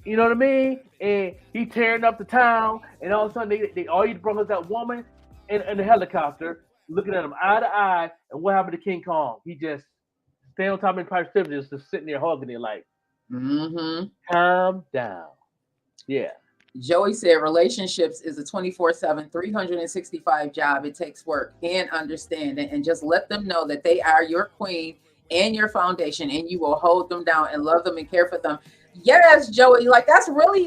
Speaker 2: you know what I mean? And he tearing up the town, and all of a sudden they all you brought us that woman in the helicopter, looking at him eye to eye. And what happened to King Kong? He just stay on top of the Empire State, just sitting there hugging it like, calm down. Yeah.
Speaker 1: Joey said relationships is a 24/7, 365 job. It takes work and understanding, and just let them know that they are your queen and your foundation, and you will hold them down and love them and care for them. Yes, Joey, like that's really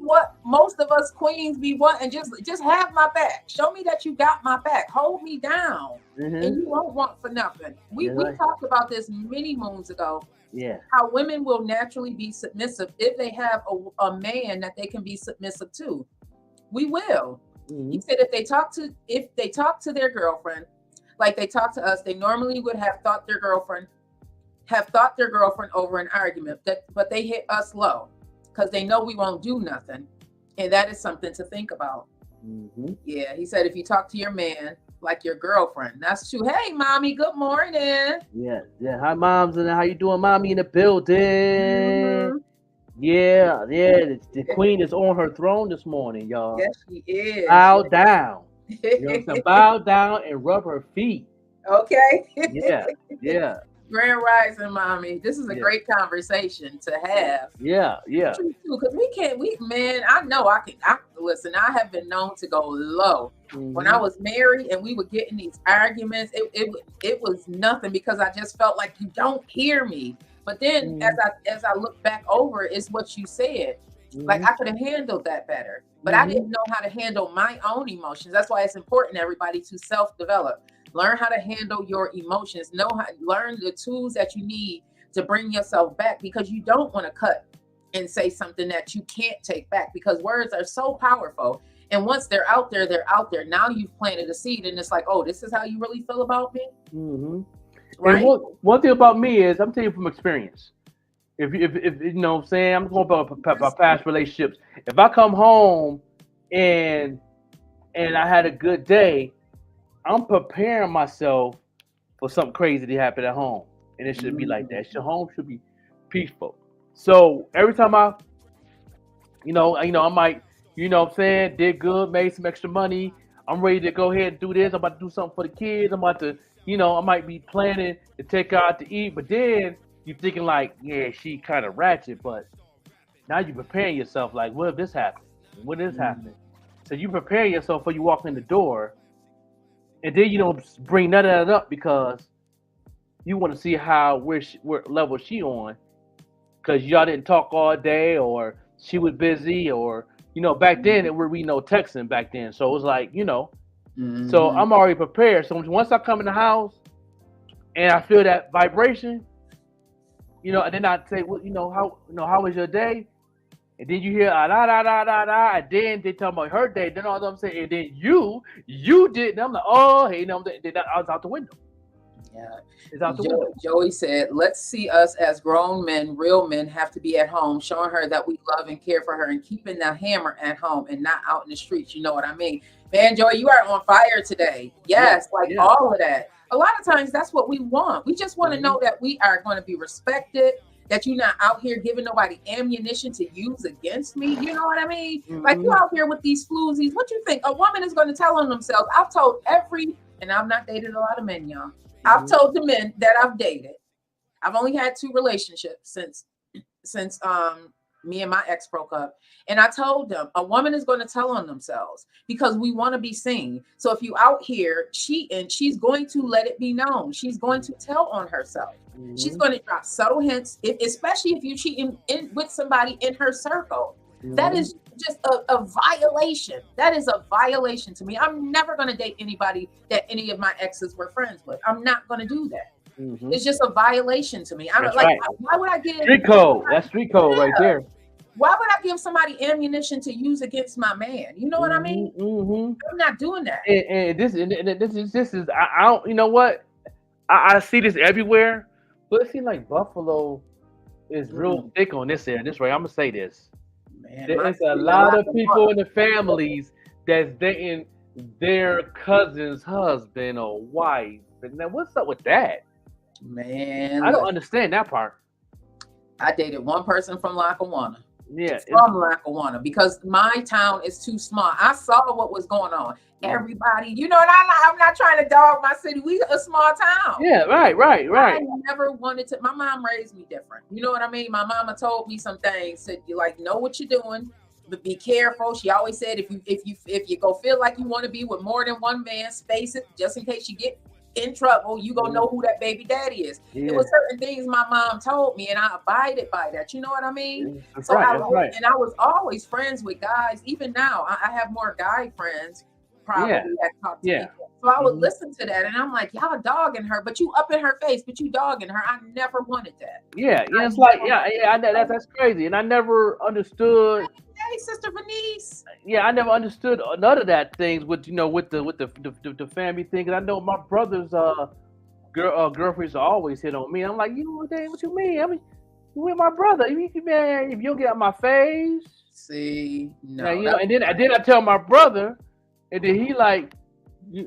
Speaker 1: what most of us queens be wanting. Just have my back. Show me that you got my back. Hold me down, and you won't want for nothing. We talked about this many moons ago.
Speaker 2: Yeah.
Speaker 1: How women will naturally be submissive if they have a man that they can be submissive to. We will. He said if they talk to their girlfriend, like they talk to us, they normally would have thought their girlfriend over an argument, but they hit us low because they know we won't do nothing. And that is something to think about. Yeah, he said if you talk to your man like your girlfriend, that's true. Hey, mommy, good morning.
Speaker 2: Yeah. Hi, moms, and how you doing, mommy, in the building? Yeah. The queen is on her throne this morning, y'all.
Speaker 1: Yes, she is.
Speaker 2: Bow down. You know what I'm saying? Bow down and rub her feet.
Speaker 1: Okay.
Speaker 2: Yeah.
Speaker 1: Grand Rising, mommy. This is a great conversation to have.
Speaker 2: Yeah.
Speaker 1: Because I know I can. Listen, I have been known to go low. When I was married and we were getting these arguments, it was nothing because I just felt like you don't hear me. But then as I look back over, it's what you said. Like I could have handled that better, but I didn't know how to handle my own emotions. That's why it's important, everybody, to self-develop. Learn how to handle your emotions. Learn the tools that you need to bring yourself back, because you don't want to cut and say something that you can't take back, because words are so powerful. And once they're out there, they're out there. Now you've planted a seed, and it's like, oh, this is how you really feel about me, right?
Speaker 2: And one thing about me is, I'm telling you from experience. If you know what I'm saying, I'm going about past relationships. If I come home and I had a good day, I'm preparing myself for something crazy to happen at home, and it should be like that. Your home should be peaceful. So every time I might, you know what I'm saying, did good, made some extra money. I'm ready to go ahead and do this. I'm about to do something for the kids. I'm about to, I might be planning to take her out to eat, but then you're thinking like, yeah, she kind of ratchet, but now you're preparing yourself like, what if this happens? What is happening? So you prepare yourself before you walk in the door, and then you don't bring none of that up because you want to see where level she on, because y'all didn't talk all day, or she was busy, or back then we know texting back then, so it was like so I'm already prepared. So once I come in the house and I feel that vibration, and then I say, well, how was your day? And then you hear da da da da da, and then they talk about her day. Then all I'm saying, and then you did. And I'm like, oh, hey, then I was out the window.
Speaker 1: Yeah.
Speaker 2: It's out the window.
Speaker 1: Joey said, let's see us as grown men, real men have to be at home, showing her that we love and care for her, and keeping the hammer at home and not out in the streets. You know what I mean? Man, Joey, you are on fire today. Yes, all of that. A lot of times that's what we want. We just want to know that we are going to be respected, that you're not out here giving nobody ammunition to use against me. You know what I mean? Like, you out here with these floozies. What you think? A woman is going to tell on themselves. I've told and I've not dated a lot of men, y'all. I've told the men that I've dated. I've only had 2 relationships since me and my ex broke up. And I told them a woman is going to tell on themselves because we want to be seen. So if you out here cheating, she's going to let it be known. She's going to tell on herself. She's going to drop subtle hints, especially if you're cheating with somebody in her circle. That is just a violation. That is a violation to me. I'm never going to date anybody that any of my exes were friends with. I'm not going to do that. It's just a violation to me. I don't like. Why would I give
Speaker 2: street code? That's street code right there.
Speaker 1: Why would I give somebody ammunition to use against my man? You know what I mean? I'm not doing that.
Speaker 2: And this is I don't. You know what? I see this everywhere, but it seems like Buffalo is real thick on this area. This way, I'm gonna say this. Man, there's a lot of people in the families that's dating their cousin's husband or wife. And now, what's up with that?
Speaker 1: Man,
Speaker 2: I don't understand that part.
Speaker 1: I dated one person from Lackawanna.
Speaker 2: Yeah,
Speaker 1: from Lackawanna, because my town is too small. I saw what was going on. Everybody, and I'm not trying to dog my city. We a small town.
Speaker 2: Yeah, right.
Speaker 1: I never wanted to. My mom raised me different. You know what I mean? My mama told me some things. Said, you know what you're doing, but be careful. She always said, if you go feel like you want to be with more than one man, space it, just in case you get in trouble. You gonna know who that baby daddy is. There were certain things my mom told me, and I abided by that. You know what I mean?
Speaker 2: That's
Speaker 1: so
Speaker 2: right.
Speaker 1: And I was always friends with guys. Even now, I have more guy friends. Probably that talk to me. So I would listen to that, and I'm like, y'all dogging her, but you up in her face, but you dogging her. I never wanted that.
Speaker 2: It's like, that's crazy, and I never understood.
Speaker 1: Hey, Sister Venice.
Speaker 2: Yeah, I never understood none of that things with the family thing. And I know my brother's girlfriends always hit on me. I'm like, what you mean? I mean, you with my brother. Man, if you don't get out my face.
Speaker 1: See, no.
Speaker 2: Now, and then I tell my brother. And then he like, the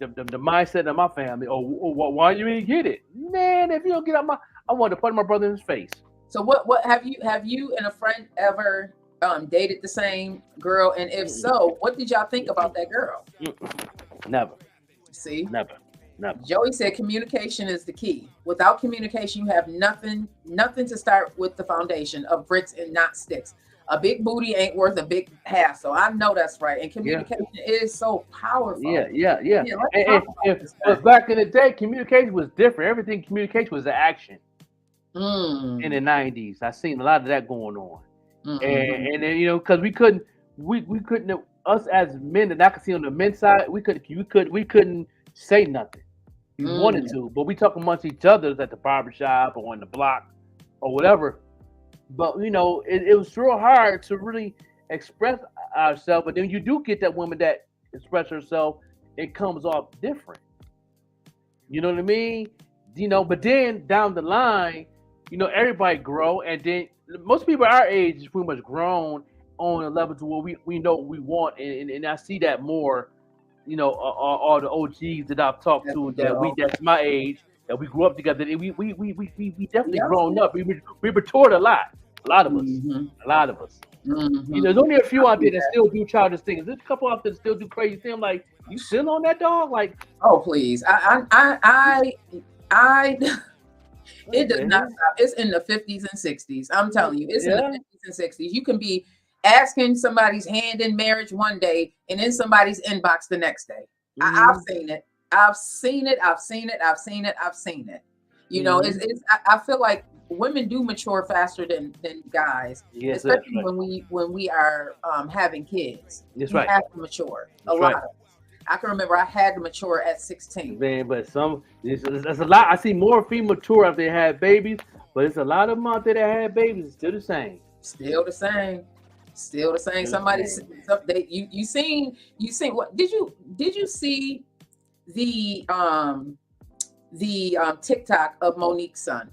Speaker 2: mindset of my family. Why you didn't get it, man? If you don't get out I want to punch my brother in his face.
Speaker 1: So what have you and a friend ever dated the same girl? And if so, what did y'all think about that girl?
Speaker 2: Never.
Speaker 1: See,
Speaker 2: never.
Speaker 1: Joey said communication is the key. Without communication, you have nothing to start with the foundation of bricks and not sticks. A big booty ain't worth a big hassle. I know that's right. And communication is so powerful.
Speaker 2: Yeah. But back in the day, communication was different. Communication was an action. In the 90s, I seen a lot of that going on. And then, because we couldn't, us as men, and I could see on the men's side, we couldn't say nothing. We wanted to, but we talk amongst each other at the barbershop or on the block or whatever. But it was real hard to really express ourselves. But then you do get that woman that express herself, it comes off different. You know what I mean? But then down the line, everybody grow, and then most people our age is pretty much grown on a level to where we know what we want, and I see that more. All the OGs that I've talked to that's my age, that we grew up together. And we definitely grown up. We matured a lot. A lot of us. A lot of us. There's only a few out there that still do childish things. There's a couple out there that still do crazy things. I'm like, you sitting on that dog? Like,
Speaker 1: oh please, it does not stop. It's in the 50s and 60s. I'm telling you, it's in the 50s and 60s. You can be asking somebody's hand in marriage one day and in somebody's inbox the next day. I've seen it. I've seen it. I've seen it. I've seen it. I've seen it. I feel like women do mature faster than guys, especially when we are having kids.
Speaker 2: That's
Speaker 1: right. Have to mature a lot of us. I can remember I had to mature at 16.
Speaker 2: Man, but there's a lot. I see more female mature after they had babies, but it's a lot of them out there that had babies. It's still the same.
Speaker 1: Still the same. Still the same. Somebody, you seen what? Did you see the TikTok of Monique's son?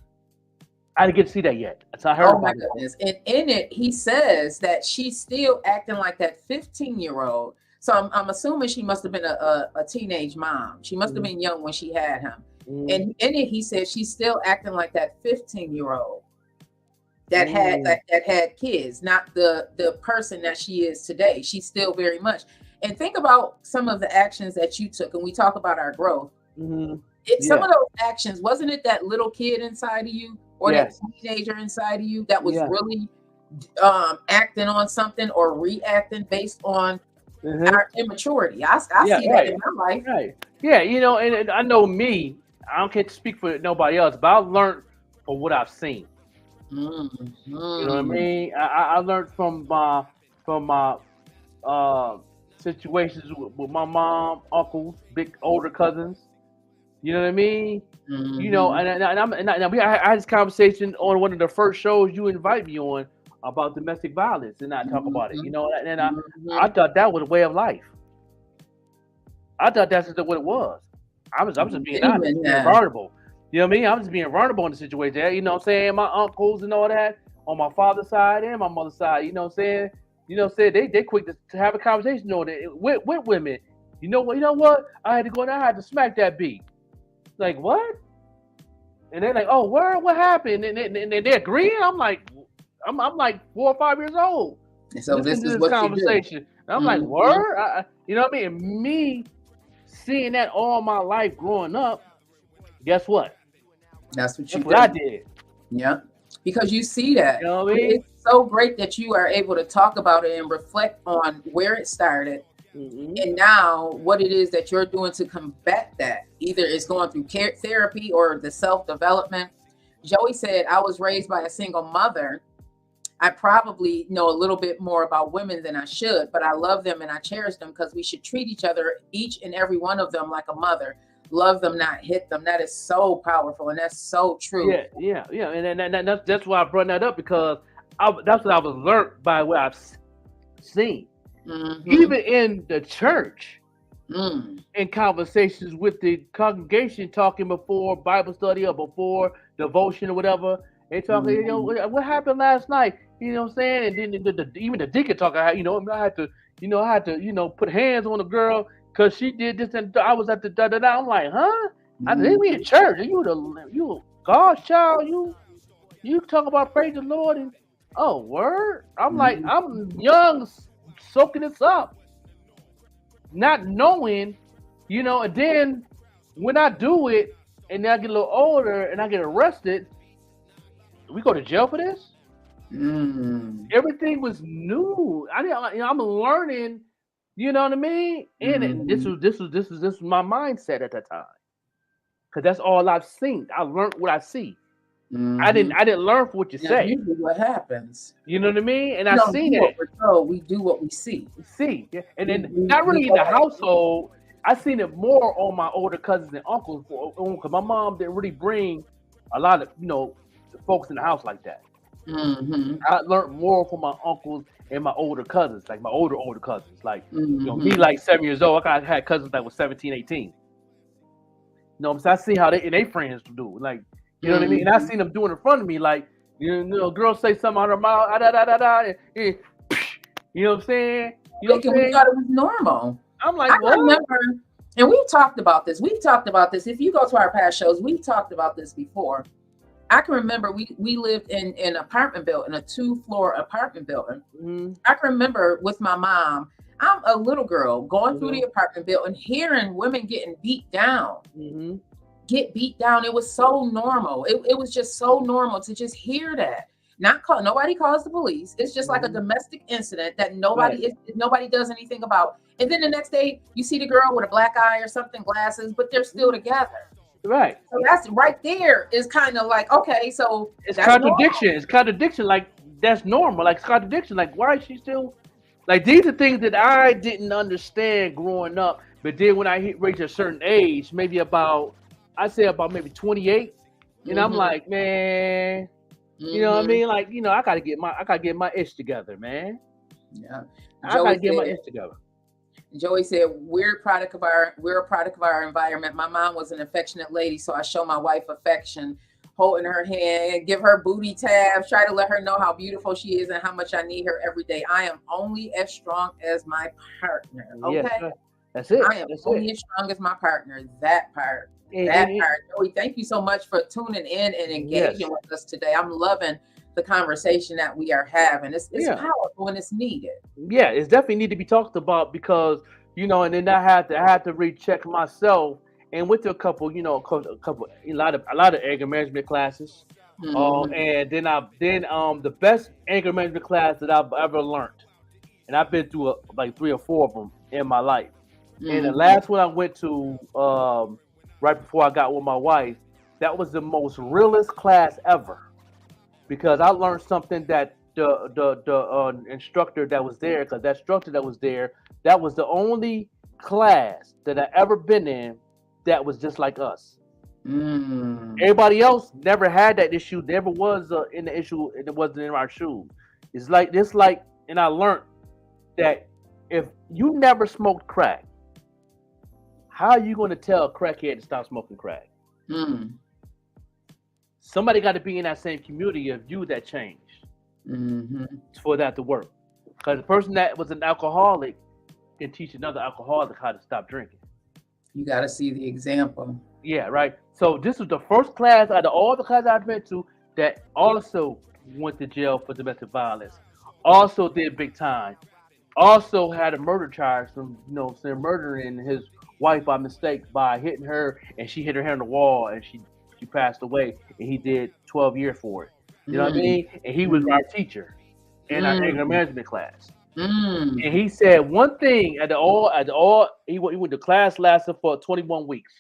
Speaker 2: I didn't get to see that yet. So I heard.
Speaker 1: Oh my goodness! And in it, he says that she's still acting like that 15-year-old. So I'm assuming she must have been a teenage mom. She must have been young when she had him. And in it, he said she's still acting like that 15-year-old that had kids, not the person that she is today. She's still very much. And think about some of the actions that you took, and we talk about our growth. Some of those actions, wasn't it that little kid inside of you, or that teenager inside of you that was really acting on something or reacting based on our immaturity? I see that in my life.
Speaker 2: Right. Yeah, and I know me, I don't get to speak for nobody else, but I learned from what I've seen. You know what I mean? I learned from my situations with my mom, uncles, big older cousins. You know what I mean? I had this conversation on one of the first shows you invite me on about domestic violence, and I talk about it. And I thought that was a way of life. I thought that's just what it was. I was just being honest, being vulnerable. You know what I mean? I was just being vulnerable in the situation. You know what I'm saying? My uncles and all that on my father's side and my mother's side. You know what I'm saying? They quick to have a conversation on it with women. You know what? I had to go and I had to smack that beat. Like, what? And they're like, oh, what happened? And they're agreeing. I'm like 4 or 5 years old.
Speaker 1: And so this is what
Speaker 2: conversation. And I'm like, word? You know what I mean? And me seeing that all my life growing up, guess what?
Speaker 1: That's what
Speaker 2: I did.
Speaker 1: Yeah. Because you see that.
Speaker 2: You know what I mean?
Speaker 1: It's so great that you are able to talk about it and reflect on where it started. And now what it is that you're doing to combat that. Either it's going through therapy or the self-development. Joey said, I was raised by a single mother. I probably know a little bit more about women than I should, but I love them and I cherish them because we should treat each other, each and every one of them, like a mother. Love them, not hit them. That is so powerful, and that's so true.
Speaker 2: Yeah. And that's why I brought that up, because that's what I was learned by what I've seen. Even in the church, in conversations with the congregation, talking before Bible study or before devotion or whatever, they talking, what happened last night? You know what I'm saying? And then even the deacon talking, I had to put hands on the girl because she did this, and I was at the da-da-da. I'm like, huh? I think we in church. You God's child. You talk about praise the Lord, and word. I'm like, I'm young, soaking this up, not knowing, and then when I do it and then I get a little older and I get arrested, we go to jail for this? Everything was new. I'm learning, you know what I mean? And this was my mindset at that time, because that's all I've seen. I learned what I see. I didn't learn for what you say.
Speaker 1: Usually what happens.
Speaker 2: You know what I mean? And I've seen it.
Speaker 1: We do what we see.
Speaker 2: Yeah. And then not really in the household. I seen it more on my older cousins and uncles, because my mom didn't really bring a lot of folks in the house like that.
Speaker 1: Mm-hmm.
Speaker 2: I learned more from my uncles and my older cousins, like my older cousins. Like,
Speaker 1: Mm-hmm.
Speaker 2: you know, me like 7 years old, I had cousins that was 17, 18. You know, so I see how they friends do. Like, you know what I mean? And I seen them doing in front of me, like, you know, girls say something out of her mouth, and, you know what I'm saying? You know what I'm
Speaker 1: We
Speaker 2: saying?
Speaker 1: thought it was normal.
Speaker 2: I'm like,
Speaker 1: I
Speaker 2: what?
Speaker 1: remember, and we've talked about this. If you go to our past shows, we've talked about this before. I can remember we lived in an apartment building, a 2-floor apartment building.
Speaker 2: Mm-hmm.
Speaker 1: I can remember with my mom, I'm a little girl going through the apartment building, hearing women getting beat down.
Speaker 2: Mm-hmm.
Speaker 1: Get beat down. It was so normal. It was just so normal to just hear that. Nobody calls the police. It's just like a domestic incident that nobody does anything about. And then the next day you see the girl with a black eye or something, glasses, but they're still together.
Speaker 2: Right.
Speaker 1: So that's right there is kind of like, okay, so
Speaker 2: it's contradiction. Normal. It's contradiction. Like, that's normal. Like, it's contradiction. Like, why is she still? Like, these are things that I didn't understand growing up. But then when I reach a certain age, maybe about maybe 28, and I'm like, man, you know what I mean? Like, you know, I gotta get my ish together, man.
Speaker 1: Yeah,
Speaker 2: I gotta get my ish together.
Speaker 1: Joey said, we're a product of our environment. My mom was an affectionate lady, so I show my wife affection, holding her hand, give her booty tabs, try to let her know how beautiful she is and how much I need her every day. I am only as strong as my partner. Okay,
Speaker 2: yes, that's it.
Speaker 1: I am only as strong as my partner. That part. Joey, thank you so much for tuning in and engaging with us today. I'm loving the conversation that we are having. It's powerful and it's needed.
Speaker 2: Yeah, it's definitely need to be talked about because, you know, and then I had to recheck myself and went to a lot of anger management classes. And then the best anger management class that I've ever learned, and I've been through like 3 or 4 of them in my life. And the last one I went to right before I got with my wife, that was the most realest class ever. Because I learned something that the instructor that was there, because that instructor that was there, that was the only class that I ever been in that was just like us. Everybody else never had that issue, never was in the issue, and it wasn't in our shoes. It's like this, and I learned that if you never smoked crack, how are you going to tell a crackhead to stop smoking crack? Somebody got to be in that same community of you that changed for that to work. Because the person that was an alcoholic can teach another alcoholic how to stop drinking.
Speaker 1: You got to see the example.
Speaker 2: Yeah, right. So this was the first class out of all the classes I've been to that also went to jail for domestic violence. Also did big time. Also had a murder charge from, murdering his wife by mistake by hitting her, and she hit her head on the wall, and she passed away, and he did 12 years for it. You know what I mean? And he was our teacher in our anger management class. And he said one thing he went to class lasted for 21 weeks.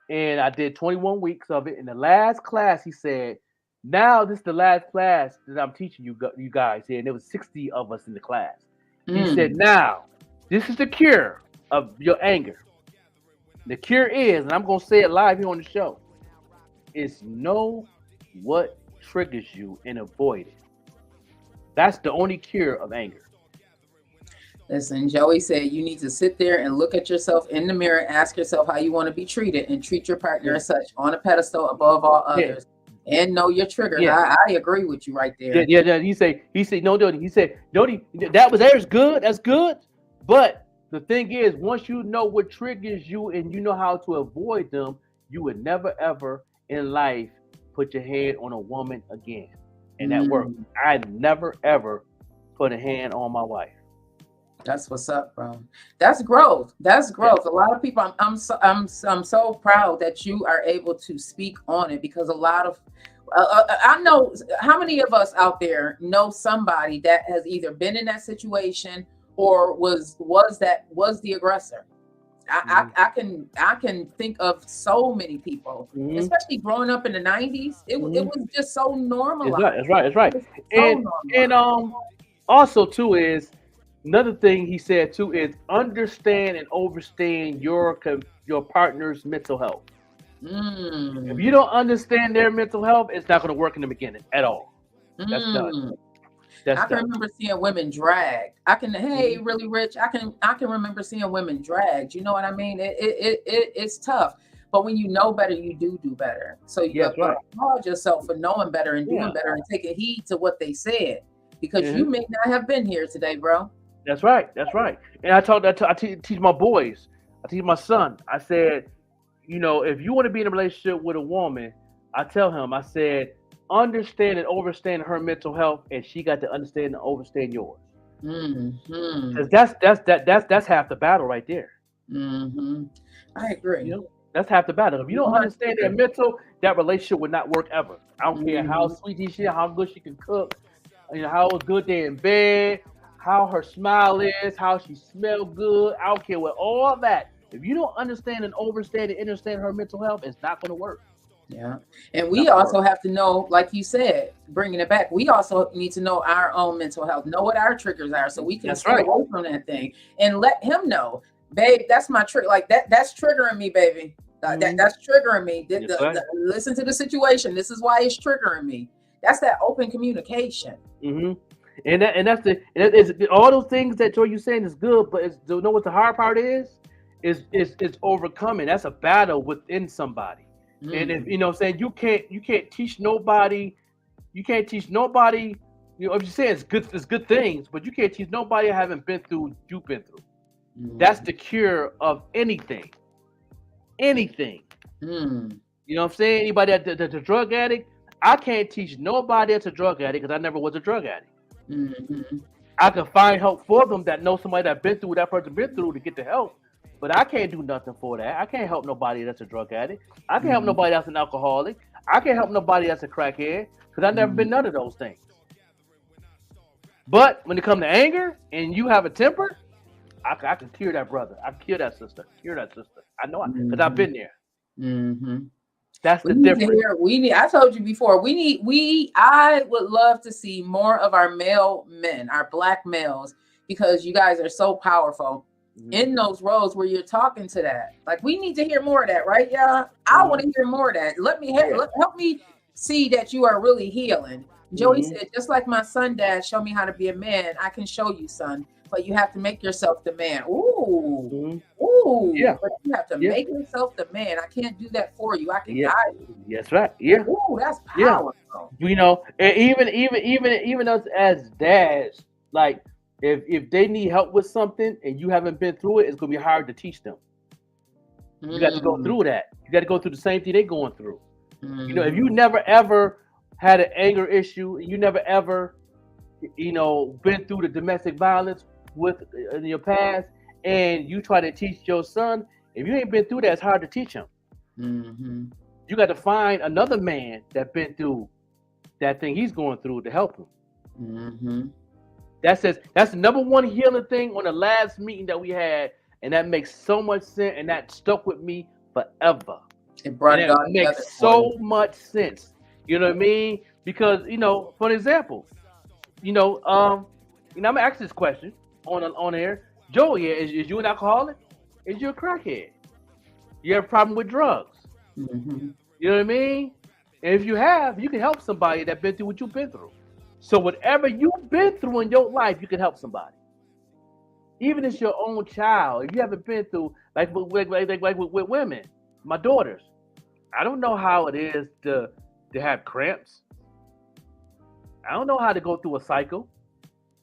Speaker 2: And I did 21 weeks of it. In the last class, he said, now this is the last class that I'm teaching you guys here. And there was 60 of us in the class. He said, now, this is the cure of your anger. The cure is, and I'm going to say it live here on the show, is know what triggers you and avoid it. That's the only cure of anger.
Speaker 1: Listen, Joey said you need to sit there and look at yourself in the mirror, ask yourself how you want to be treated, and treat your partner as such, on a pedestal above all others, and know your triggers. I agree with you right there.
Speaker 2: Yeah. He said, no, Dodie. He said, Dodie, that's good. That's good. But the thing is, once you know what triggers you and you know how to avoid them, you would never, ever in life put your hand on a woman again. And that worked. I never, ever put a hand on my wife.
Speaker 1: That's what's up, bro. That's growth. That's growth. A lot of people, I'm so proud that you are able to speak on it, because a lot of I know how many of us out there know somebody that has either been in that situation or was the aggressor. I can think of so many people, especially growing up in the 90s. It was just so normal.
Speaker 2: That's right. And also too is another thing he said too is understand and understand your partner's mental health. If you don't understand their mental health, it's not going to work in the beginning at all. That's done.
Speaker 1: Mm.
Speaker 2: That's
Speaker 1: I can
Speaker 2: done.
Speaker 1: remember seeing women dragged. Hey, really rich. I can remember seeing women dragged. You know what I mean? It's tough. But when you know better, you do better. So you
Speaker 2: Yes, right.
Speaker 1: applaud yourself for knowing better and doing
Speaker 2: Yeah.
Speaker 1: better and taking heed to what they said, because you
Speaker 2: Mhm.
Speaker 1: may not have been here today, bro.
Speaker 2: That's right. That's right. And I teach my boys. I teach my son. I said, if you want to be in a relationship with a woman, I tell him, I said, understand and overstand her mental health, and she got to understand and overstand yours.
Speaker 1: Mm-hmm.
Speaker 2: Because that's half the battle right there.
Speaker 1: Mm-hmm. I agree.
Speaker 2: That's half the battle. If you don't understand their mental, that relationship would not work ever. I don't care how sweet she is, how good she can cook, how good they're in bed, how her smile is, how she smells good. I don't care what all that. If you don't understand and understand her mental health, it's not going to work.
Speaker 1: Yeah. And we also have to know, like you said, bringing it back, we also need to know our own mental health, know what our triggers are, so we can stay away from that thing and let him know, babe, that's my trick. Like that's triggering me, baby. That's triggering me. Listen to the situation. This is why it's triggering me. That's that open communication.
Speaker 2: Mm-hmm. And that's all those things that Joy you saying is good, but you know what the hard part is overcoming. That's a battle within somebody. And if you can't teach nobody, if you're saying it's good things, but you can't teach nobody haven't been through what you've been through. That's the cure of anything. You know what I'm saying? Anybody that's a drug addict, I can't teach nobody that's a drug addict because I never was a drug addict. I can find help for them that know somebody that's been through what that person been through to get the help. But I can't do nothing for that. I can't help nobody that's a drug addict. I can't help nobody that's an alcoholic. I can't help nobody that's a crackhead because I've never been none of those things. But when it comes to anger and you have a temper, I can cure that brother. I can cure that sister. I know because I've been there. That's the difference.
Speaker 1: I told you before, I would love to see more of our male men, our Black males, because you guys are so powerful in those roles where you're talking to that. Like, we need to hear more of that, right, y'all? I want to hear more of that. Help me see that you are really healing. Joey said, just like my son, Dad, show me how to be a man. I can show you, son, but you have to make yourself the man. Ooh.
Speaker 2: Yeah.
Speaker 1: But you have to make yourself the man. I can't do that for you. I can guide you.
Speaker 2: That's right. Yeah.
Speaker 1: Ooh, that's powerful.
Speaker 2: And even us as dads, like, if they need help with something and you haven't been through it, it's gonna be hard to teach them. You got to go through that. You got to go through the same thing they're going through. If you never ever had an anger issue, you never ever, been through the domestic violence in your past, and you try to teach your son, if you ain't been through that, it's hard to teach him. You got to find another man that been through that thing he's going through to help him. That's the number one healing thing on the last meeting that we had, and that makes so much sense, and that stuck with me forever.
Speaker 1: It brought it all together.
Speaker 2: Makes so much sense. You know what I mean? Because for example, I'm gonna ask this question on air. Joey, is you an alcoholic? Is you a crackhead? You have a problem with drugs? You know what I mean? And if you have, you can help somebody that's been through what you've been through. So whatever you've been through in your life, you can help somebody. Even if it's your own child, if you haven't been through, like with women, my daughters, I don't know how it is to have cramps. I don't know how to go through a cycle.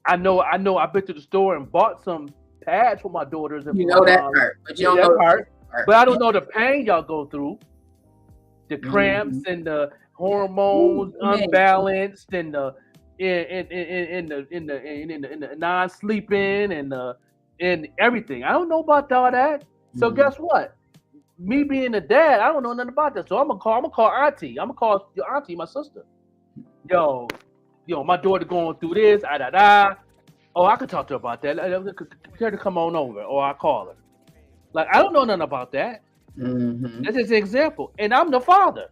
Speaker 2: I know I've been to the store and bought some pads for my daughters. And
Speaker 1: that part, but you don't know that part.
Speaker 2: But I don't know the pain y'all go through, the cramps and the hormones unbalanced and the in the non-sleeping and everything. I don't know about all that. So guess what? Me being a dad, I don't know nothing about that. So I'm gonna call auntie. I'm gonna call your auntie, my sister. Yo, my daughter going through this. Oh, I could talk to her about that. Tell her to come on over, or I call her. Like, I don't know nothing about that. That's just an example. And I'm the father.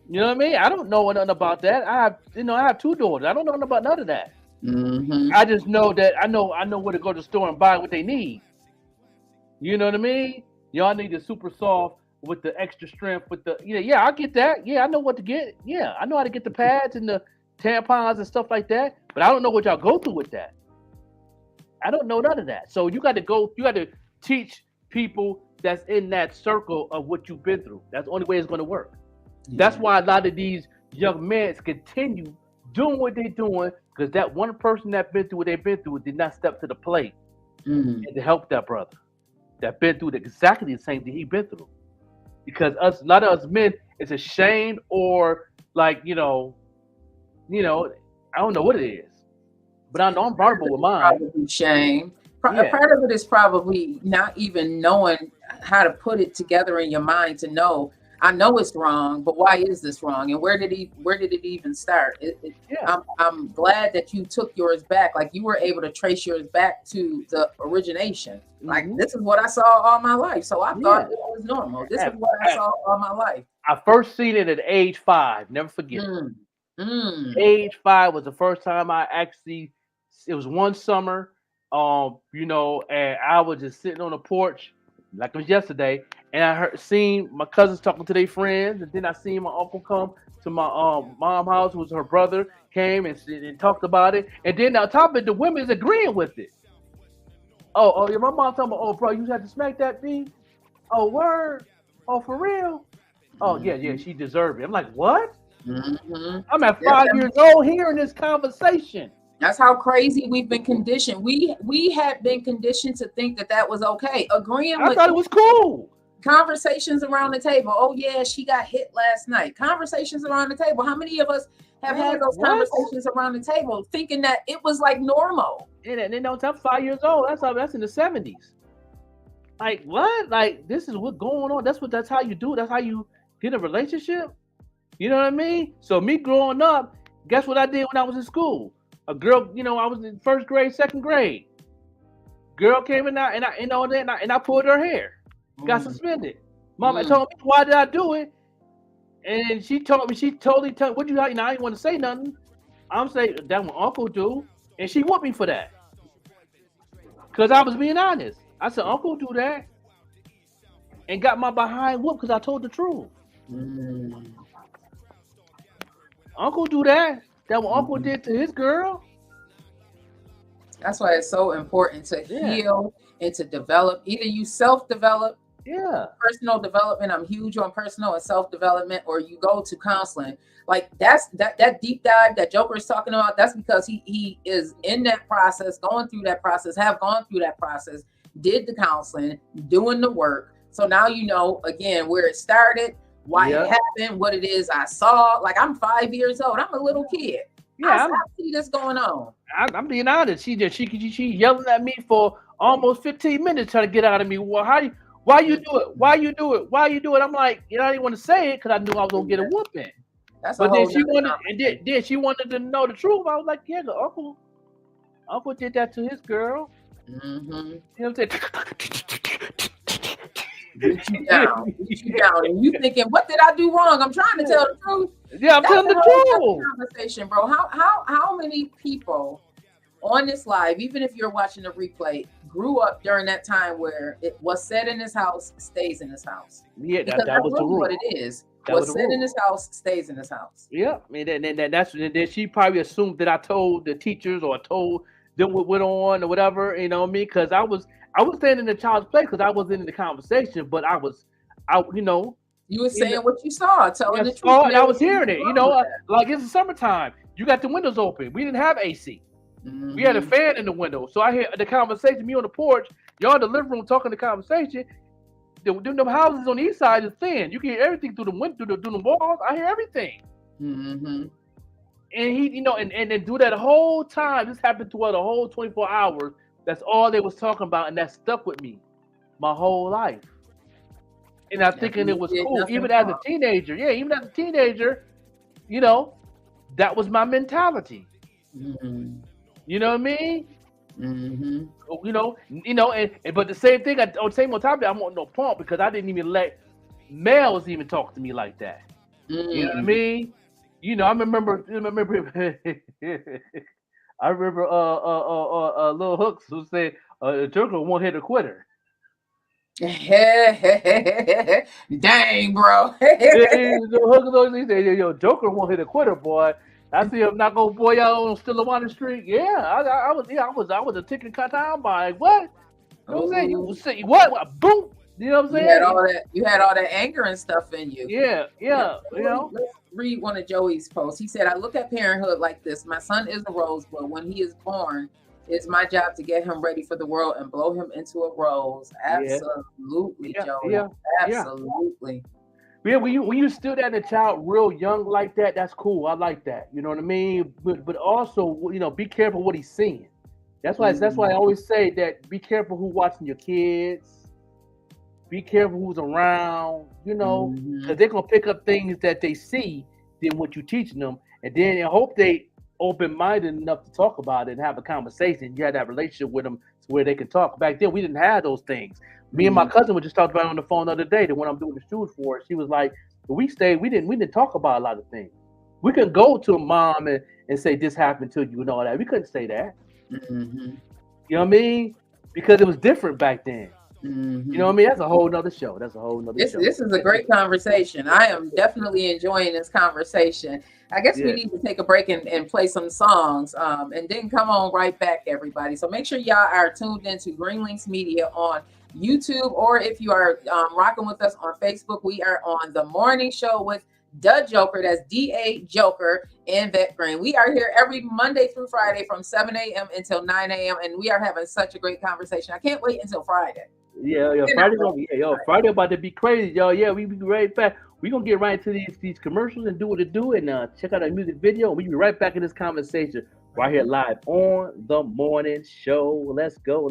Speaker 2: You know what I mean? I don't know nothing about that. I have two daughters. I don't know nothing about none of that. I just know that I know where to go to the store and buy what they need. You know what I mean? Y'all need a super soft with the extra strength, with the yeah, I get that. Yeah, I know what to get. Yeah, I know how to get the pads and the tampons and stuff like that. But I don't know what y'all go through with that. I don't know none of that. So you got to teach people that's in that circle of what you've been through. That's the only way it's going to work. Yeah. That's why a lot of these young men continue doing what they're doing, because that one person that been through what they've been through did not step to the plate and to help that brother that been through exactly the same thing he been through. Because a lot of us men is ashamed, or like, I don't know what it is. But I know I'm vulnerable with mine.
Speaker 1: Probably shame. Yeah. Part of it is probably not even knowing how to put it together in your mind to know, I know it's wrong, but why is this wrong? And where did it even start? I'm glad that you took yours back. Like, you were able to trace yours back to the origination. Like, this is what I saw all my life. So I thought it was normal. This is what I saw all my life.
Speaker 2: I first seen it at age 5. Never forget. Age 5 was the first time I actually. It was one summer, and I was just sitting on the porch like it was yesterday, and I seen my cousins talking to their friends, and then I seen my uncle come to my mom house, who was her brother, came and talked about it, and then on top of it, the women's agreeing with it. Oh, yeah, my mom told me, oh, bro, you had to smack that thing? Oh, word? Oh, for real? Oh, yeah, she deserved it. I'm like, what? I'm at 5 years old hearing this conversation.
Speaker 1: That's how crazy we've been conditioned. We had been conditioned to think that was okay. Agreeing with,
Speaker 2: I thought it was cool.
Speaker 1: Conversations around the table. Oh yeah, she got hit last night. Conversations around the table. How many of us have had those conversations around the table, thinking that it was like normal?
Speaker 2: And then I'm 5 years old. That's in the 70s. Like, what? Like, this is what's going on. That's how you do it. That's how you get a relationship. You know what I mean? So me growing up, guess what I did when I was in school? A girl, I was in first grade, second grade. Girl came in and I pulled her hair. Got suspended. Mama told me, why did I do it? And she told me, what you, I didn't want to say nothing. I'm saying, that's what Uncle do. And she whooped me for that. Because I was being honest. I said, Uncle do that. And got my behind whooped because I told the truth. Uncle do that. That what Uncle did to his girl.
Speaker 1: That's why it's so important to heal and to develop. Either you self-develop, personal development. I'm huge on personal and self-development, or you go to counseling. Like, that's that deep dive that Joker is talking about. That's because he is in that process, going through that process, have gone through that process, did the counseling, doing the work. So now you know again where it started, why it happened, what it is I saw. Like, I'm 5 years old. I'm a little kid. I see this going on.
Speaker 2: I'm being honest. She yelling at me for almost 15 minutes trying to get out of me. Well, why you do it? Why you do it? Why you do it? I'm like, I didn't want to say it because I knew I was gonna get a whooping. But then she wanted to know the truth. I was like, yeah, Uncle did that to his girl. You know what I'm saying?
Speaker 1: Get you down, and you thinking, what did I do wrong? I'm trying to tell the truth.
Speaker 2: Yeah, I'm telling the truth.
Speaker 1: Conversation, bro. How many people on this live, even if you're watching the replay, grew up during that time where it was said in this house stays in this house?
Speaker 2: Yeah, that was the rule.
Speaker 1: What it is. What's said in this house stays in this house.
Speaker 2: Yeah, I mean, then she probably assumed that I told the teachers or told them what went on or whatever. You know what I mean? Because I was standing in the child's place because I wasn't in the conversation, but I was out.
Speaker 1: You were saying what you saw, telling the truth.
Speaker 2: And I was hearing it. Like, it's the summertime. You got the windows open. We didn't have AC. We had a fan in the window, so I hear the conversation. Me on the porch, y'all in the living room talking the conversation. The houses on the east side is thin. You can hear everything through the window, through the walls. I hear everything. And he, and then do that the whole time. This happened to her the whole 24 hours. That's all they was talking about, and that stuck with me my whole life. And I'm thinking it was cool, even as a teenager. Yeah, even as a teenager, that was my mentality. You know what I mean? But the same thing, same on top of it, I want no pump because I didn't even let males even talk to me like that. You know what I mean? I remember Lil Hooks who said a joker won't hit a quitter.
Speaker 1: Dang, bro.
Speaker 2: He said, yo, Joker won't hit a quitter, boy. I see him not gonna boy out on Stillawater Street. Yeah, I was a ticking time by what? You know what I'm saying? You say what? Boom. You know what I'm saying?
Speaker 1: You had all that anger and stuff in you.
Speaker 2: Yeah. You know.
Speaker 1: Let's read one of Joey's posts. He said, "I look at parenthood like this. My son is a rosebud. When he is born, it's my job to get him ready for the world and blow him into a rose." Absolutely, Joey.
Speaker 2: Yeah.
Speaker 1: Absolutely.
Speaker 2: Yeah, when you still that a child real young like that, that's cool. I like that. You know what I mean? But also, you know, be careful what he's seeing. That's why I always say that be careful who's watching your kids. Be careful who's around, you know, because they're gonna pick up things that they see than what you're teaching them, and then I hope they open-minded enough to talk about it and have a conversation. You had that relationship with them to where they can talk. Back then, we didn't have those things. Me and my cousin were just talking about it on the phone the other day. The one I'm doing the shoes for, she was like, we didn't talk about a lot of things. We couldn't go to a mom and say this happened to you and all that. We couldn't say that. You know what I mean? Because it was different back then. You know what I mean? That's a whole nother show. Show.
Speaker 1: This is a great conversation. I am definitely enjoying this conversation. I guess we need to take a break and play some songs and then come on right back, everybody. So make sure y'all are tuned into Green Links Media on YouTube, or if you are rocking with us on Facebook, we are on The Morning Show with the Joker. That's DA Joker and Vette Green. We are here every Monday through Friday from 7 a.m. until 9 a.m. and we are having such a great conversation. I can't wait until Friday.
Speaker 2: Friday about to be crazy, y'all. Yeah, we be right back. We're gonna get right into these commercials and do what it do, and check out our music video. We'll be right back in this conversation right here live on The Morning Show. Let's go.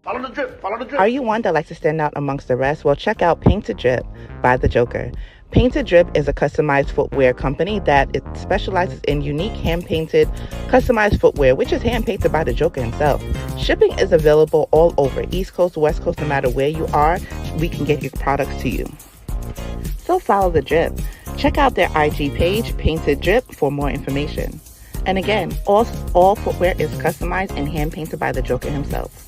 Speaker 9: Follow the drip.
Speaker 10: Are you one that likes to stand out amongst the rest? Well, check out Painted Drip by The Joker. Painted Drip is a customized footwear company that it specializes in unique hand-painted, customized footwear, which is hand-painted by The Joker himself. Shipping is available all over, East Coast, West Coast, no matter where you are, we can get your products to you. So follow The Drip. Check out their IG page, Painted Drip, for more information. And again, all footwear is customized and hand-painted by The Joker himself.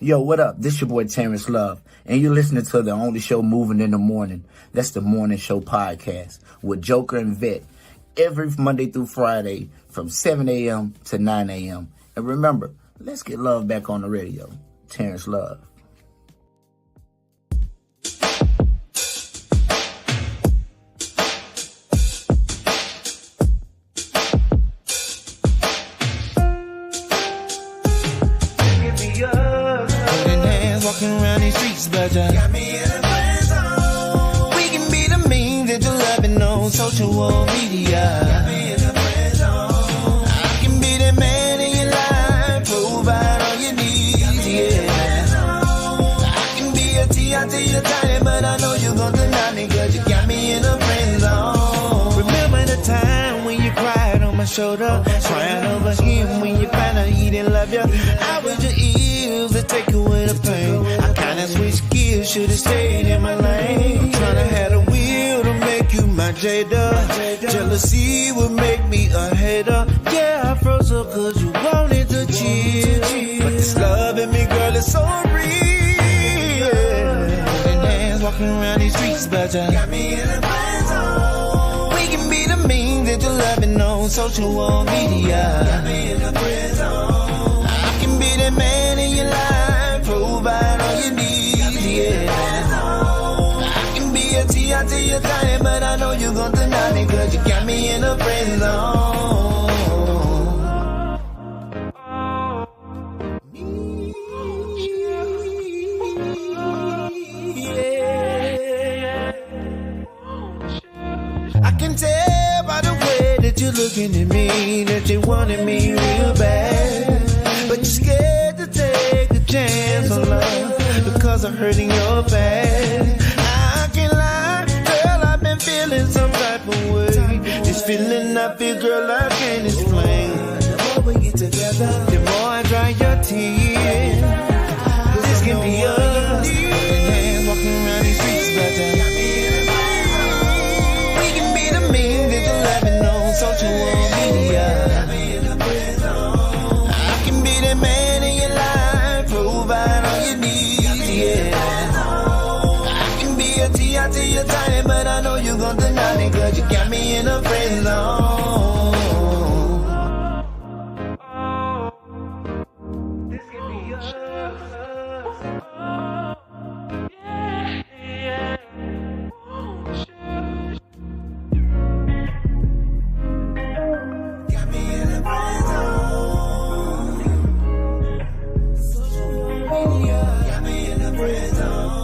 Speaker 3: Yo, what up? This your boy Terrence Love, and you're listening to the only show moving in the morning. That's the Morning Show Podcast with Joker and Vette every Monday through Friday from 7 a.m. to 9 a.m. And remember, let's get love back on the radio. Terrence Love.
Speaker 6: Around these streets, but you got me in a friend zone. We can be the means that you're loving on social media. Got me in a friend zone. I can be the man in your life, provide all your needs, I can be a T.I. to your time, but I know you're gonna deny me, cause you got me in a friend zone. Remember the time when you cried on my shoulder, crying over him when you found out he didn't love you. I was your ears to take away the pain. I kinda switched gears, should've stayed in my lane. I'm tryna have a wheel to make you my jada. Jealousy would make me a hater. Yeah, I froze up cause you wanted to chill, but this love in me, girl, is so real. And hands walking around these streets, but you got me in a friend zone. We can be the means that you're loving on social media. Got me in a friend zone. I can be the man in your life, provide all you need, I can be a T.I. to your time, but I know you're gonna deny me, cause you got me in a friend zone. I can tell by the way that you're looking at me that you wanted me real bad, but you're scared to take the chance on love because of hurting your bad. I can't lie, girl, I've been feeling some type of way. This feeling I feel, girl, I can't explain. The more we get together, the more a T.I. to your time, but I know you gon' deny me, cause you got me in a friend zone. This could be us. Got me in a friend zone. Social media got me in a friend zone.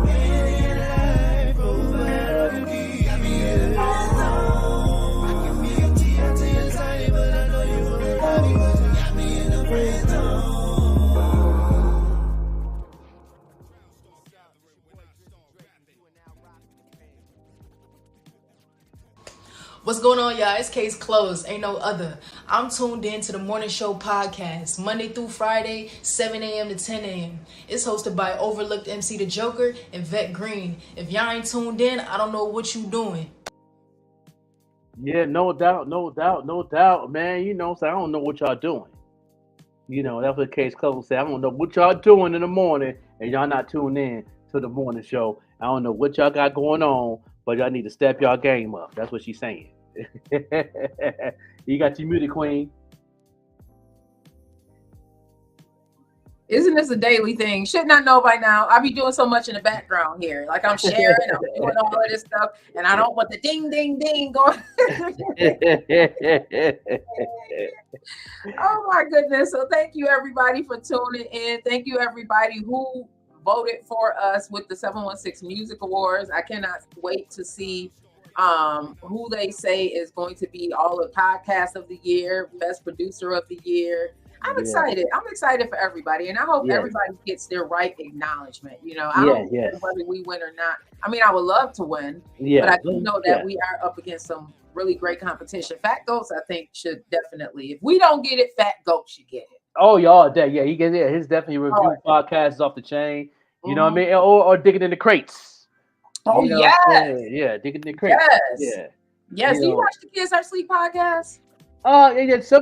Speaker 6: Daily life over. Got me in a friend zone. I can be a T.I. to your side, but I know you wanna love me, cause you got me in a friend zone.
Speaker 7: What's going on, y'all? It's Case Closed. Ain't no other. I'm tuned in to the Morning Show podcast, Monday through Friday, 7 a.m. to 10 a.m. It's hosted by Overlooked MC The Joker and Vet Green. If y'all ain't tuned in, I don't know what you doing.
Speaker 2: Yeah, no doubt, man. You know, so I don't know what y'all doing. You know, that's what Case Close said. I don't know what y'all doing in the morning, and y'all not tuned in to the morning show. I don't know what y'all got going on, but y'all need to step y'all game up. That's what she's saying. You got your muted, Queen.
Speaker 1: Isn't this a daily thing? Shouldn't I know by now? I be doing so much in the background here. Like I'm sharing, I'm doing all of this stuff, and I don't want the ding, ding, ding going. Oh my goodness. So thank you everybody for tuning in. Thank you everybody who voted for us with the 716 Music Awards. I cannot wait to see who they say is going to be all the podcast of the year, best producer of the year. I'm excited. I'm excited for everybody, and I hope everybody gets their right acknowledgement. You know, I don't care whether we win or not. I mean, I would love to win, but I do know that we are up against some really great competition. Fat Goats, I think, should definitely. If we don't get it, Fat Goat should get it.
Speaker 2: Oh, y'all, he gets it. His definitely review podcast is off the chain. You know what I mean? Or digging in the crates.
Speaker 1: Oh,
Speaker 2: you know digging in the crates.
Speaker 1: Yes. Do you watch the Kids Are Asleep podcast?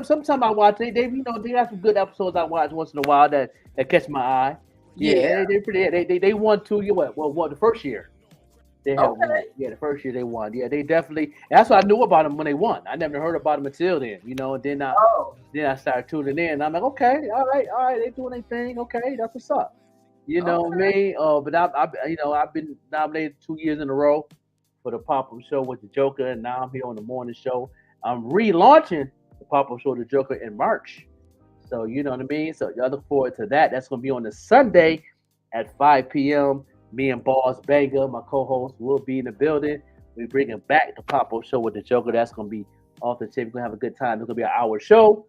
Speaker 2: Sometimes I watch it. They you know, they got some good episodes I watch once in a while that catch my eye. They're pretty. They won 2 years. Well, the first year they had won. Yeah, the first year they won. Yeah, they definitely. That's what I knew about them when they won. I never heard about them until then. You know, and then I started tuning in. And I'm like, okay, all right, they doing their thing. Okay, that's what's up. You know what I mean? But I've been nominated 2 years in a row for the pop-up show with the Joker, and now I'm here on the morning show. I'm relaunching the pop-up show, the Joker, in March. So you know what I mean? So y'all look forward to that. That's going to be on the Sunday at 5 p.m. Me and Boss Banger, my co-host, will be in the building. We're bringing back the pop-up show with the Joker. That's going to be off the tip. We're going to have a good time. It's going to be an hour show.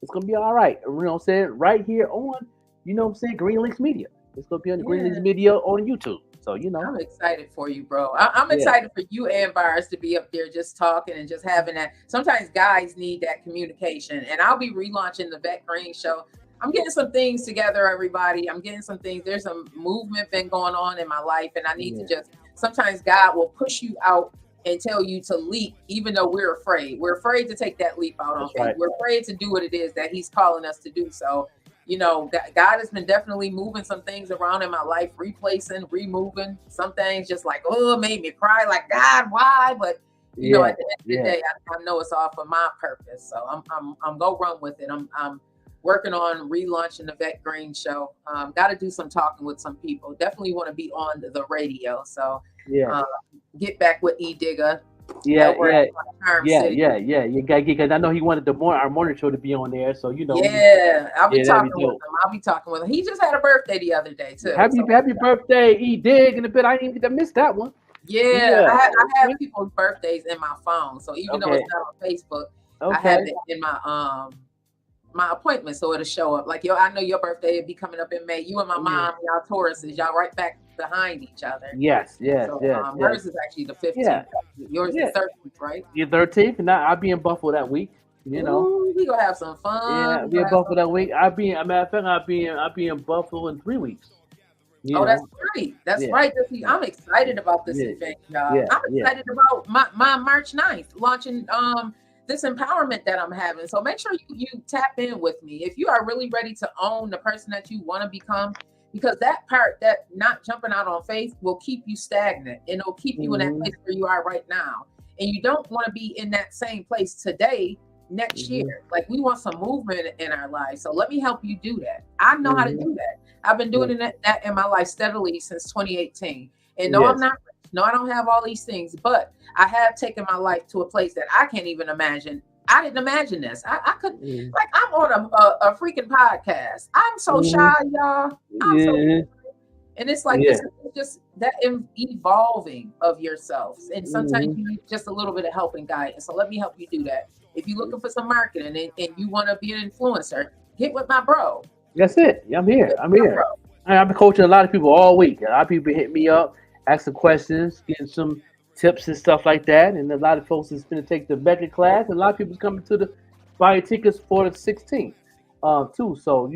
Speaker 2: It's going to be all right. You know what I'm saying? Right here on, you know what I'm saying, Green Links Media. It's going to be on the Green Links Media on YouTube. So, you know.
Speaker 1: I'm excited for you, bro. I'm excited for you and Virus to be up there just talking and just having that. Sometimes guys need that communication. And I'll be relaunching the Vet Green show. I'm getting some things together, everybody. I'm getting some things. There's some movement been going on in my life. And I need to just, sometimes God will push you out and tell you to leap, even though we're afraid. We're afraid to take that leap out on faith. We're afraid to do what it is that he's calling us to do. So, you know, God has been definitely moving some things around in my life, replacing, removing some things, just like, oh, it made me cry, like, God, why? But you know, at the end of the day, I know it's all for my purpose. So I'm gonna run with it. I'm working on relaunching the Vet Green show. Got to do some talking with some people. Definitely want to be on the radio. So get back with E Digger.
Speaker 2: You gotta get, because I know he wanted our morning show to be on there, so you know.
Speaker 1: I'll be talking with him. He just had a birthday the other day too.
Speaker 2: Happy birthday, E Dig in a bit. I didn't even miss that one.
Speaker 1: I have people's birthdays in my phone, so even though it's not on Facebook, I have it in my my appointment, so it'll show up. Like I know your birthday will be coming up in May. You and my mom, y'all Tauruses, y'all right back behind each other. Yes. Hers is actually the 15th. Yours is the 13th, right?
Speaker 2: Your 13th, and I'll be in Buffalo that week. You know,
Speaker 1: ooh, we gonna have some fun.
Speaker 2: Yeah, I'll be in Buffalo that week. I'll be in Buffalo in 3 weeks.
Speaker 1: That's great. That's right. I'm excited about this event, y'all. I'm excited about my March 9th launching this empowerment that I'm having. So make sure you tap in with me. If you are really ready to own the person that you want to become, because that part, that not jumping out on faith, will keep you stagnant, and it'll keep you in that place where you are right now. And you don't want to be in that same place today, next year. Like, we want some movement in our lives. So let me help you do that. I know how to do that. I've been doing that in my life steadily since 2018. And no, I'm not rich. No, I don't have all these things, but I have taken my life to a place that I can't even imagine. I didn't imagine this. I could, like, I'm on a freaking podcast. I'm so shy, y'all. I'm so shy. And it's like, this is just that evolving of yourselves. And sometimes you need just a little bit of help and guidance. So let me help you do that. If you're looking for some marketing and you want to be an influencer, get with my bro.
Speaker 2: That's it. I'm here. I've been coaching a lot of people all week. A lot of people hit me up, asking questions, getting some tips and stuff like that. And a lot of folks is going to take the veteran class. And a lot of people's coming to the buying tickets for the 16th too. So,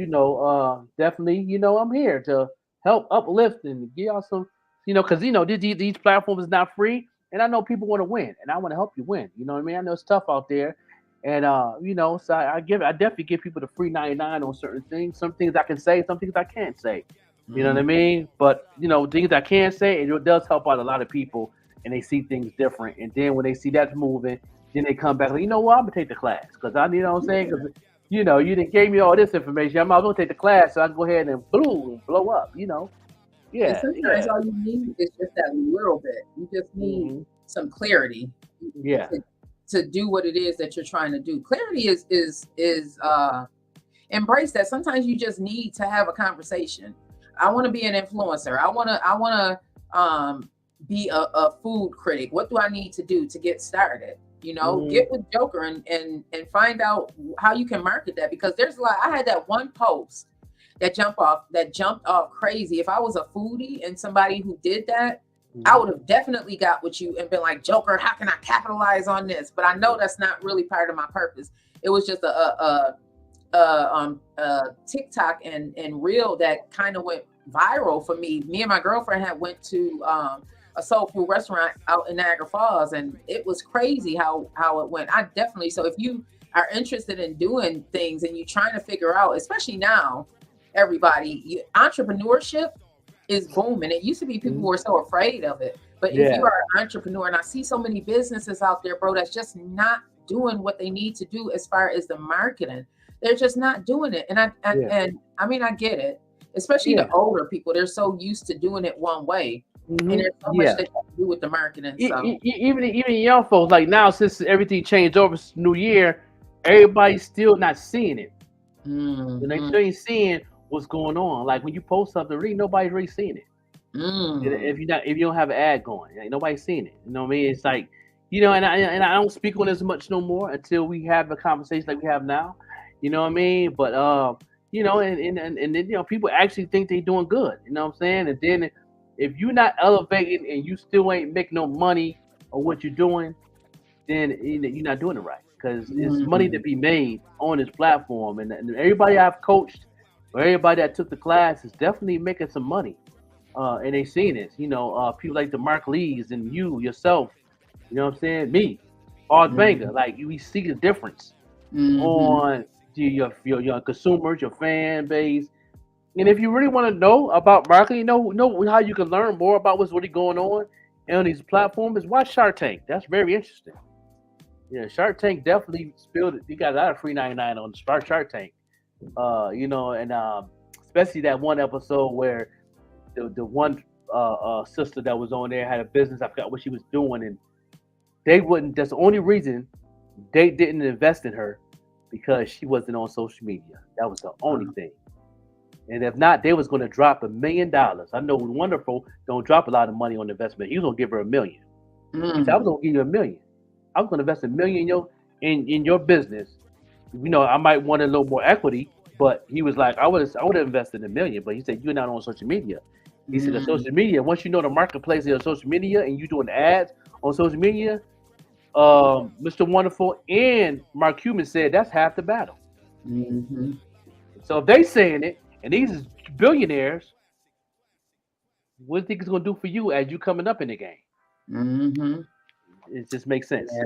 Speaker 2: definitely, I'm here to help uplift and give y'all some, because, these platforms is not free. And I know people want to win, and I want to help you win. You know what I mean? I know it's tough out there. And, so I definitely give people the free 99 on certain things. Some things I can say, some things I can't say. You know what I mean? But, things I can say, it does help out a lot of people, and they see things different. And then when they see that's moving, then they come back like, you know what, I'm going to take the class. Because you know what I'm saying? Because, you didn't give me all this information. I might as well take the class so I can go ahead and blow up, Yeah.
Speaker 1: And sometimes all you need is just that little bit. You just need some clarity.
Speaker 2: Yeah.
Speaker 1: To do what it is that you're trying to do. Clarity is embrace that. Sometimes you just need to have a conversation. I want to be an influencer. I want to be a food critic. What do I need to do to get started? Get with Joker and find out how you can market that, because there's a lot. I had that one post that jumped off crazy. If I was a foodie and somebody who did that, I would have definitely got with you and been like, Joker, how can I capitalize on this? But I know that's not really part of my purpose. It was just a TikTok and reel that kind of went viral for me. Me and my girlfriend had went to a soul food restaurant out in Niagara Falls, and it was crazy how it went. So if you are interested in doing things and you're trying to figure out, especially now, entrepreneurship is booming. It used to be people were so afraid of it, but if you are an entrepreneur, and I see so many businesses out there, bro, that's just not doing what they need to do as far as the marketing. They're just not doing it. And I mean, I get it, especially the older people. They're so used to doing it one way, and there's so much they have to do with the marketing. So
Speaker 2: Even young folks, like now, since everything changed over New Year, everybody's still not seeing it. And they still ain't seeing what's going on. Like when you post something, really nobody's really seeing it. If you don't have an ad going, like, nobody's seeing it. You know what I mean? It's like, and I don't speak on this much no more until we have a conversation like we have now. You know what I mean? But and then people actually think they're doing good. You know what I'm saying? And then if you're not elevating and you still ain't making no money on what you're doing, then you're not doing it right. Because there's money to be made on this platform, and everybody I've coached, or everybody that took the class, is definitely making some money, and they seen this. People like the Mark Lees and yourself. You know what I'm saying? Me, Art Banger. Like, we see the difference on your consumers, your fan base. And if you really want to know about marketing, know how you can learn more about what's really going on these platforms, watch Shark Tank. That's very interesting. Yeah, Shark Tank definitely spilled it. You got a lot of free 99 on Shark Tank. And especially that one episode where the one sister that was on there had a business. I forgot what she was doing, and that's the only reason they didn't invest in her, because she wasn't on social media. That was the only thing. And if not, they was going to drop $1 million. I know Wonderful don't drop a lot of money on investment. He was going to give her $1 million. He said, I was going to give you $1 million. I was going to invest $1 million in your business. I might want a little more equity, but he was like, I would have invested $1 million. But he said, you're not on social media. He said, the social media, once you know the marketplace is on social media and you doing ads on social media, Mr. Wonderful and Mark Cuban said that's half the battle. So if they saying it, and these is billionaires, what do you think it's going to do for you as you coming up in the game? It just makes sense.
Speaker 1: Yeah.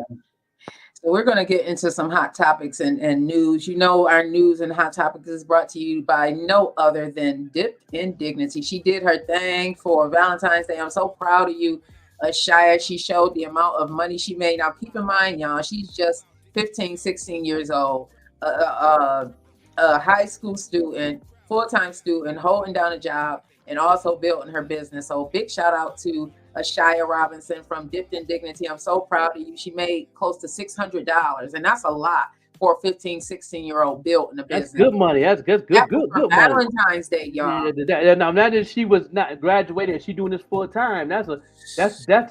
Speaker 1: So we're going to get into some hot topics and news. You know, our news and hot topics is brought to you by no other than Dipped in Dignity. She did her thing for Valentine's Day. I'm so proud of you, Shia. She showed the amount of money she made. Now, keep in mind, y'all, she's just 15, 16 years old, a high school student, full-time student, holding down a job, and also building her business. So big shout out to Shia Robinson from Dipped in Dignity. I'm so proud of you. She made close to $600, and that's a lot for a 15, 16-year-old building a business.
Speaker 2: That's good money. That's good money.
Speaker 1: Valentine's Day, y'all.
Speaker 2: Yeah, now that she was not graduated, she doing this full time. That's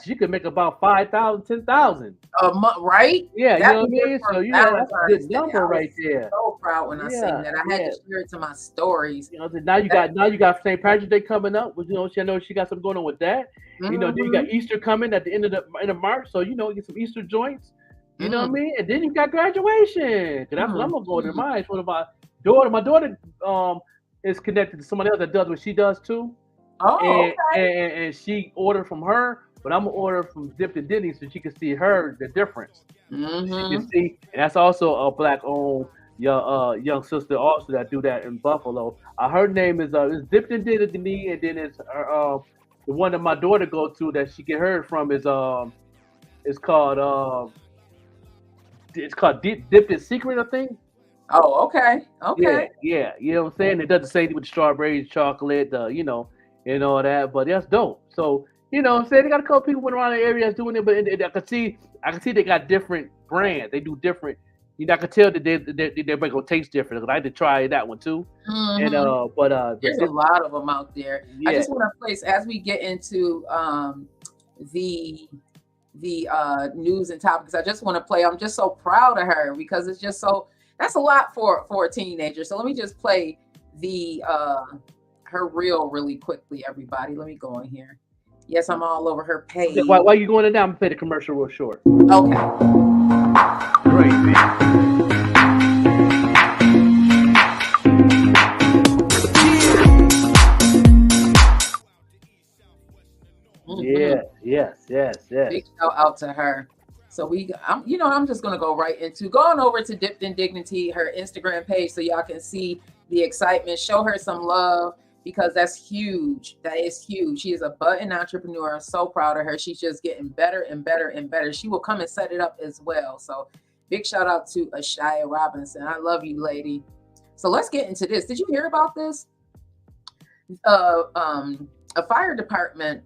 Speaker 2: she could make about 5,000, 10,000
Speaker 1: a month, right?
Speaker 2: Yeah, you know what I mean. So that's a good number right there.
Speaker 1: So proud when I seen that. I had to share it to my stories.
Speaker 2: You know, now you got St. Patrick's Day coming up. You know, I know she got something going on with that. You know, then you got Easter coming at the end of March. So you know, get some Easter joints. You know what I mean? And then you got graduation. That's what I'm gonna go to mine. It's one of my daughter. My daughter is connected to somebody else that does what she does too.
Speaker 1: Oh,
Speaker 2: and she ordered from her, but I'm gonna order from Dipped in Dignity so she can see the difference. She can see, and that's also a black-owned young sister also that do that in Buffalo. Her name is Dipped in Dignity, and then it's the one that my daughter go to that she get heard from is it's called Dipped in Secret, I think.
Speaker 1: Oh, okay.
Speaker 2: Yeah, you know what I'm saying? It does the same thing with the strawberries, chocolate, you know, and all that, but that's dope. So, you know what I'm saying? They got a couple people went around the area doing it, but I can see they got different brands. They do different, you know, I can tell that they're gonna taste different. I had to try that one too. And
Speaker 1: there's a lot of them out there. I just want to place, as we get into the news and topics, I just want to play. I'm just so proud of her because it's just so, that's a lot for a teenager. So let me just play her reel really quickly, everybody. Let me go in here. Yes, I'm all over her page.
Speaker 2: Why you going in now? I'm gonna play the commercial real short.
Speaker 1: Okay.
Speaker 2: Great, man. Yes.
Speaker 1: Big shout out to her. So I'm just gonna go right into going over to Dipped in Dignity, her Instagram page, so y'all can see the excitement. Show her some love because that's huge. That is huge. She is a budding entrepreneur. I'm so proud of her. She's just getting better and better and better. She will come and set it up as well. So big shout out to Shia Robinson. I love you, lady. So let's get into this. Did you hear about this? A fire department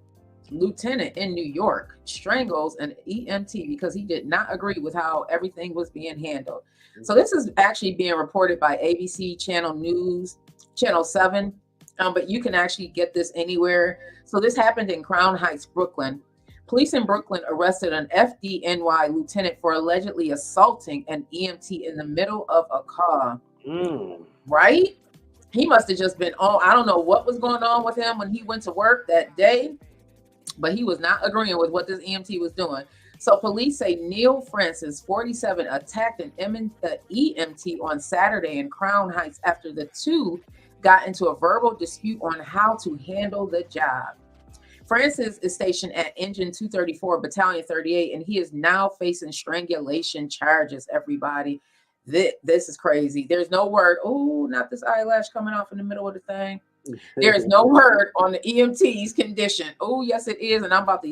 Speaker 1: lieutenant in New York strangles an EMT because he did not agree with how everything was being handled. So this is actually being reported by ABC Channel News, Channel 7, but you can actually get this anywhere. So this happened in Crown Heights, Brooklyn. Police in Brooklyn arrested an FDNY lieutenant for allegedly assaulting an EMT in the middle of a car. Right? He must have just been on. I don't know what was going on with him when he went to work that day, but he was not agreeing with what this EMT was doing. So police say Neil Francis, 47, attacked an EMT on Saturday in Crown Heights after the two got into a verbal dispute on how to handle the job. Francis is stationed at Engine 234, Battalion 38, and he is now facing strangulation charges, everybody. This is crazy. There's no word. Oh, not this eyelash coming off in the middle of the thing. There is no word on the EMT's condition. Oh, yes, it is. And I am about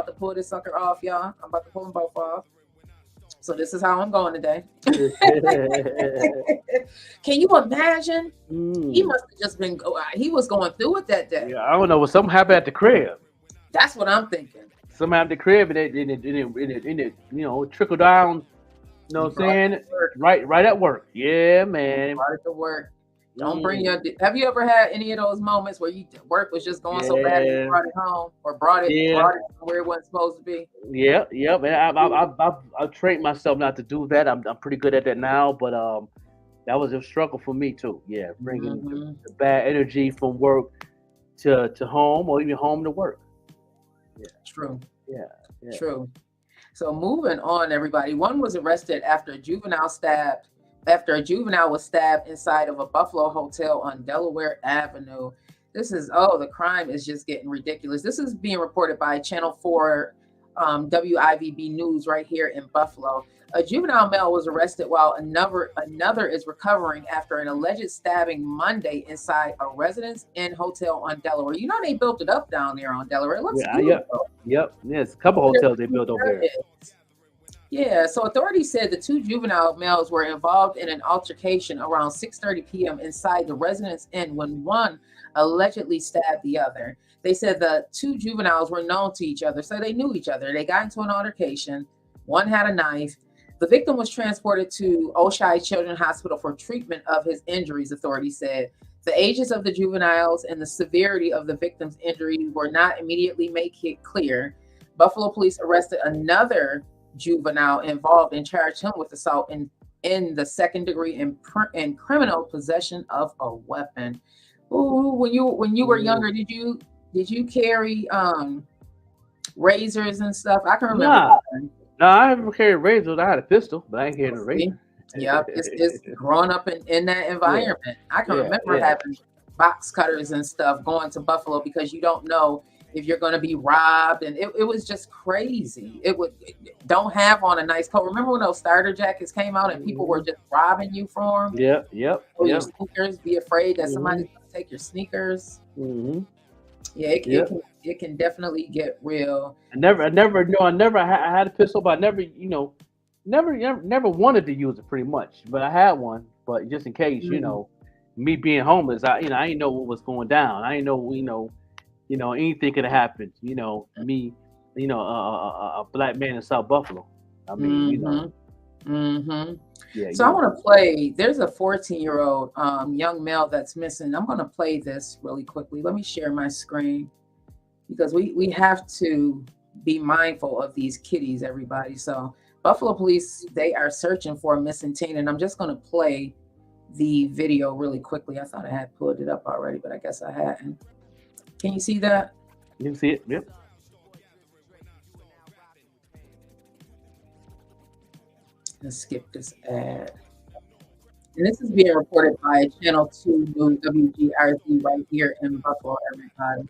Speaker 1: to pull this sucker off, y'all. I'm about to pull them both off. So this is how I'm going today. Can you imagine? He must have just been, he was going through it that day.
Speaker 2: Yeah, I don't know. What something happened at the crib.
Speaker 1: That's what I'm thinking.
Speaker 2: Something happened at the crib and it you know, trickle down. You know what I'm saying? Right at work. Yeah, man.
Speaker 1: Right at the work. Don't bring your. Have you ever had any of those moments where work was just going so bad you brought it home or brought it where it wasn't supposed to be?
Speaker 2: Yeah. Man, I've trained myself not to do that. I'm pretty good at that now, but that was a struggle for me too. Yeah, bringing the bad energy from work to home or even home to work. Yeah.
Speaker 1: True.
Speaker 2: Yeah.
Speaker 1: True. So moving on, everybody. One was arrested after a juvenile was stabbed inside of a Buffalo hotel on Delaware Avenue. The crime is just getting ridiculous. This is being reported by Channel 4 WIVB News right here in Buffalo. A juvenile male was arrested while another is recovering after an alleged stabbing Monday inside a Residence Inn hotel on Delaware. You know they built it up down there on Delaware. It looks beautiful.
Speaker 2: Yep. There's a couple hotels they built over there.
Speaker 1: Yeah, so authorities said the two juvenile males were involved in an altercation around 6:30 p.m. inside the Residence Inn when one allegedly stabbed the other. They said the two juveniles were known to each other, so they knew each other. They got into an altercation. One had a knife. The victim was transported to Oshai Children's Hospital for treatment of his injuries, authorities said. The ages of the juveniles and the severity of the victim's injuries were not immediately made clear. Buffalo police arrested another juvenile involved and charged him with assault in the second degree and criminal possession of a weapon. Ooh, when you were younger, did you carry razors and stuff? I can remember.
Speaker 2: No, I haven't carried razors. I had a pistol, but I ain't carried a razor.
Speaker 1: Yep, it's growing up in that environment. Yeah. I can remember having box cutters and stuff going to Buffalo because you don't know if you're going to be robbed, and it was just crazy. Don't have on a nice coat. Remember when those starter jackets came out and people were just robbing you for them?
Speaker 2: Yep.
Speaker 1: Or your sneakers. Be afraid that somebody's going to take your sneakers.
Speaker 2: Mm-hmm.
Speaker 1: Yeah, it can definitely get real.
Speaker 2: I had a pistol, but I never wanted to use it pretty much. But I had one, but just in case, me being homeless, I didn't know what was going down. I didn't know, anything could have happened. Me, a black man in South Buffalo. I mean, Yeah.
Speaker 1: So I want to play. There's a 14-year-old young male that's missing. I'm going to play this really quickly. Let me share my screen because we have to be mindful of these kiddies, everybody. So Buffalo police, they are searching for a missing teen, and I'm just going to play the video really quickly. I thought I had pulled it up already, but I guess I hadn't. Can you see that?
Speaker 2: You can see it. Yep.
Speaker 1: Let's skip this ad. And this is being reported by Channel 2 News WGRZ right here in Buffalo, everybody.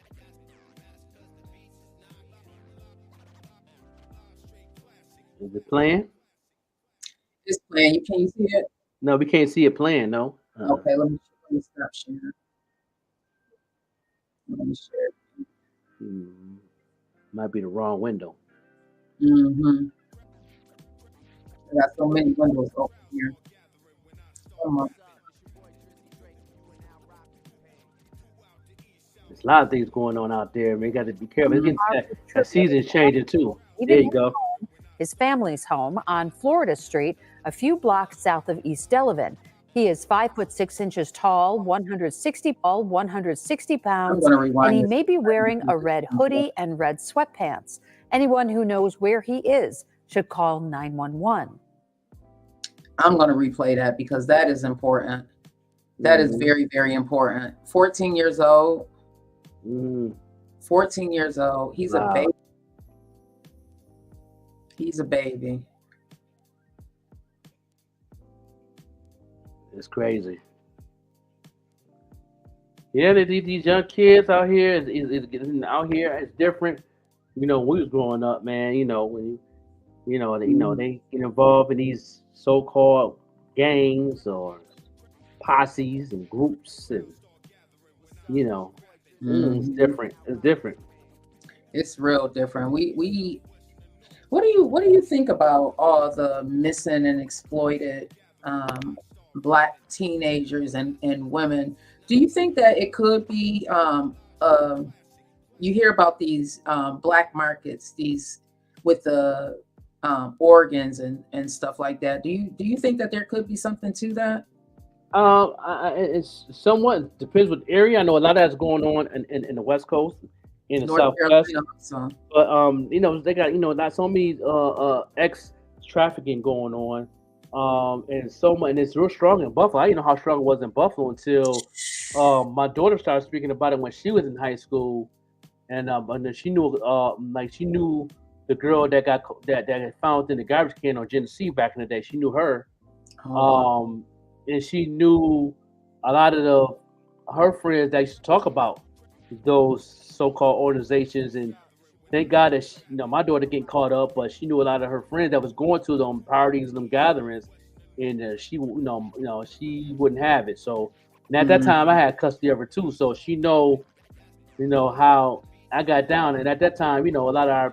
Speaker 2: Is it playing?
Speaker 1: It's playing. Can you see it?
Speaker 2: No, we can't see it playing. No.
Speaker 1: Okay, let me stop sharing. Let me share.
Speaker 2: Might be the wrong window.
Speaker 1: Mm-hmm. I got so many windows open here.
Speaker 2: There's a lot of things going on out there. We got to be careful. That season's changing too. There you go.
Speaker 11: His family's home on Florida Street, a few blocks south of East Delavan. He is 5'6" tall, 160 pounds, and he may be wearing a red hoodie and red sweatpants. Anyone who knows where he is should call 911.
Speaker 1: I'm going to replay that because that is important. That is very, very important. 14 years old. 14 years old. He's a baby. He's a baby.
Speaker 2: It's crazy. Yeah, these young kids out here is out here. It's different. When we was growing up, man. When they get involved in these so-called gangs or posses and groups, and it's different. It's different.
Speaker 1: It's real different. What do you think about all the missing and exploited Black teenagers and women? Do you think that it could be you hear about these black markets, these with the organs and stuff like that? Do you think that there could be something to that?
Speaker 2: It's somewhat depends what area. I know a lot of that's going on in the West Coast, in the Southwest. But they got not so many ex trafficking going on. And so much, and it's real strong in Buffalo. I didn't know how strong it was in Buffalo until my daughter started speaking about it when she was in high school, and then she knew the girl that got found in the garbage can on Genesee back in the day. She knew her, and she knew a lot of her friends that used to talk about those so-called organizations, and thank God that my daughter getting caught up, but she knew a lot of her friends that was going to them parties and them gatherings, and she she wouldn't have it. So, and at that time I had custody of her too, so she know how I got down. And at that time, a lot of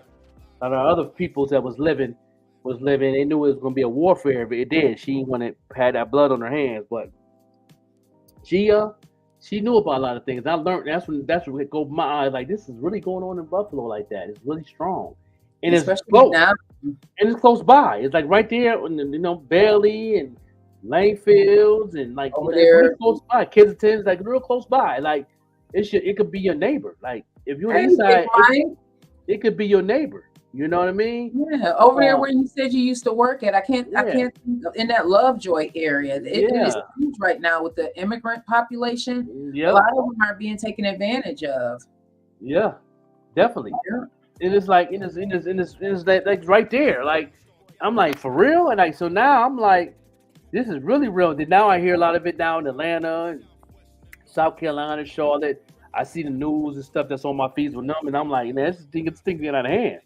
Speaker 2: our other peoples that was living. They knew it was going to be a warfare, but it did. She had that blood on her hands, but she knew about a lot of things. I learned that's when it go my eyes like this is really going on in Buffalo like that. It's really strong, and especially it's close. Now. And it's close by. It's like right there, Bailey and Langfields and like
Speaker 1: over there,
Speaker 2: really close by. Kensington's like real close by. Like it could be your neighbor. Like if you're inside, it could be your neighbor. You know what I mean?
Speaker 1: Yeah, over there where you said you used to work at. I can't think of, in that Lovejoy area. It is huge right now with the immigrant population. Yep. A lot of them are being taken advantage of.
Speaker 2: Yeah, definitely. Yeah. And it's like it's like right there. Like I'm like, for real? And like so now I'm like, this is really real. Then now I hear a lot of it down in Atlanta and South Carolina, Charlotte. I see the news and stuff that's on my feeds with them, and I'm like, man, this thing getting out of hand.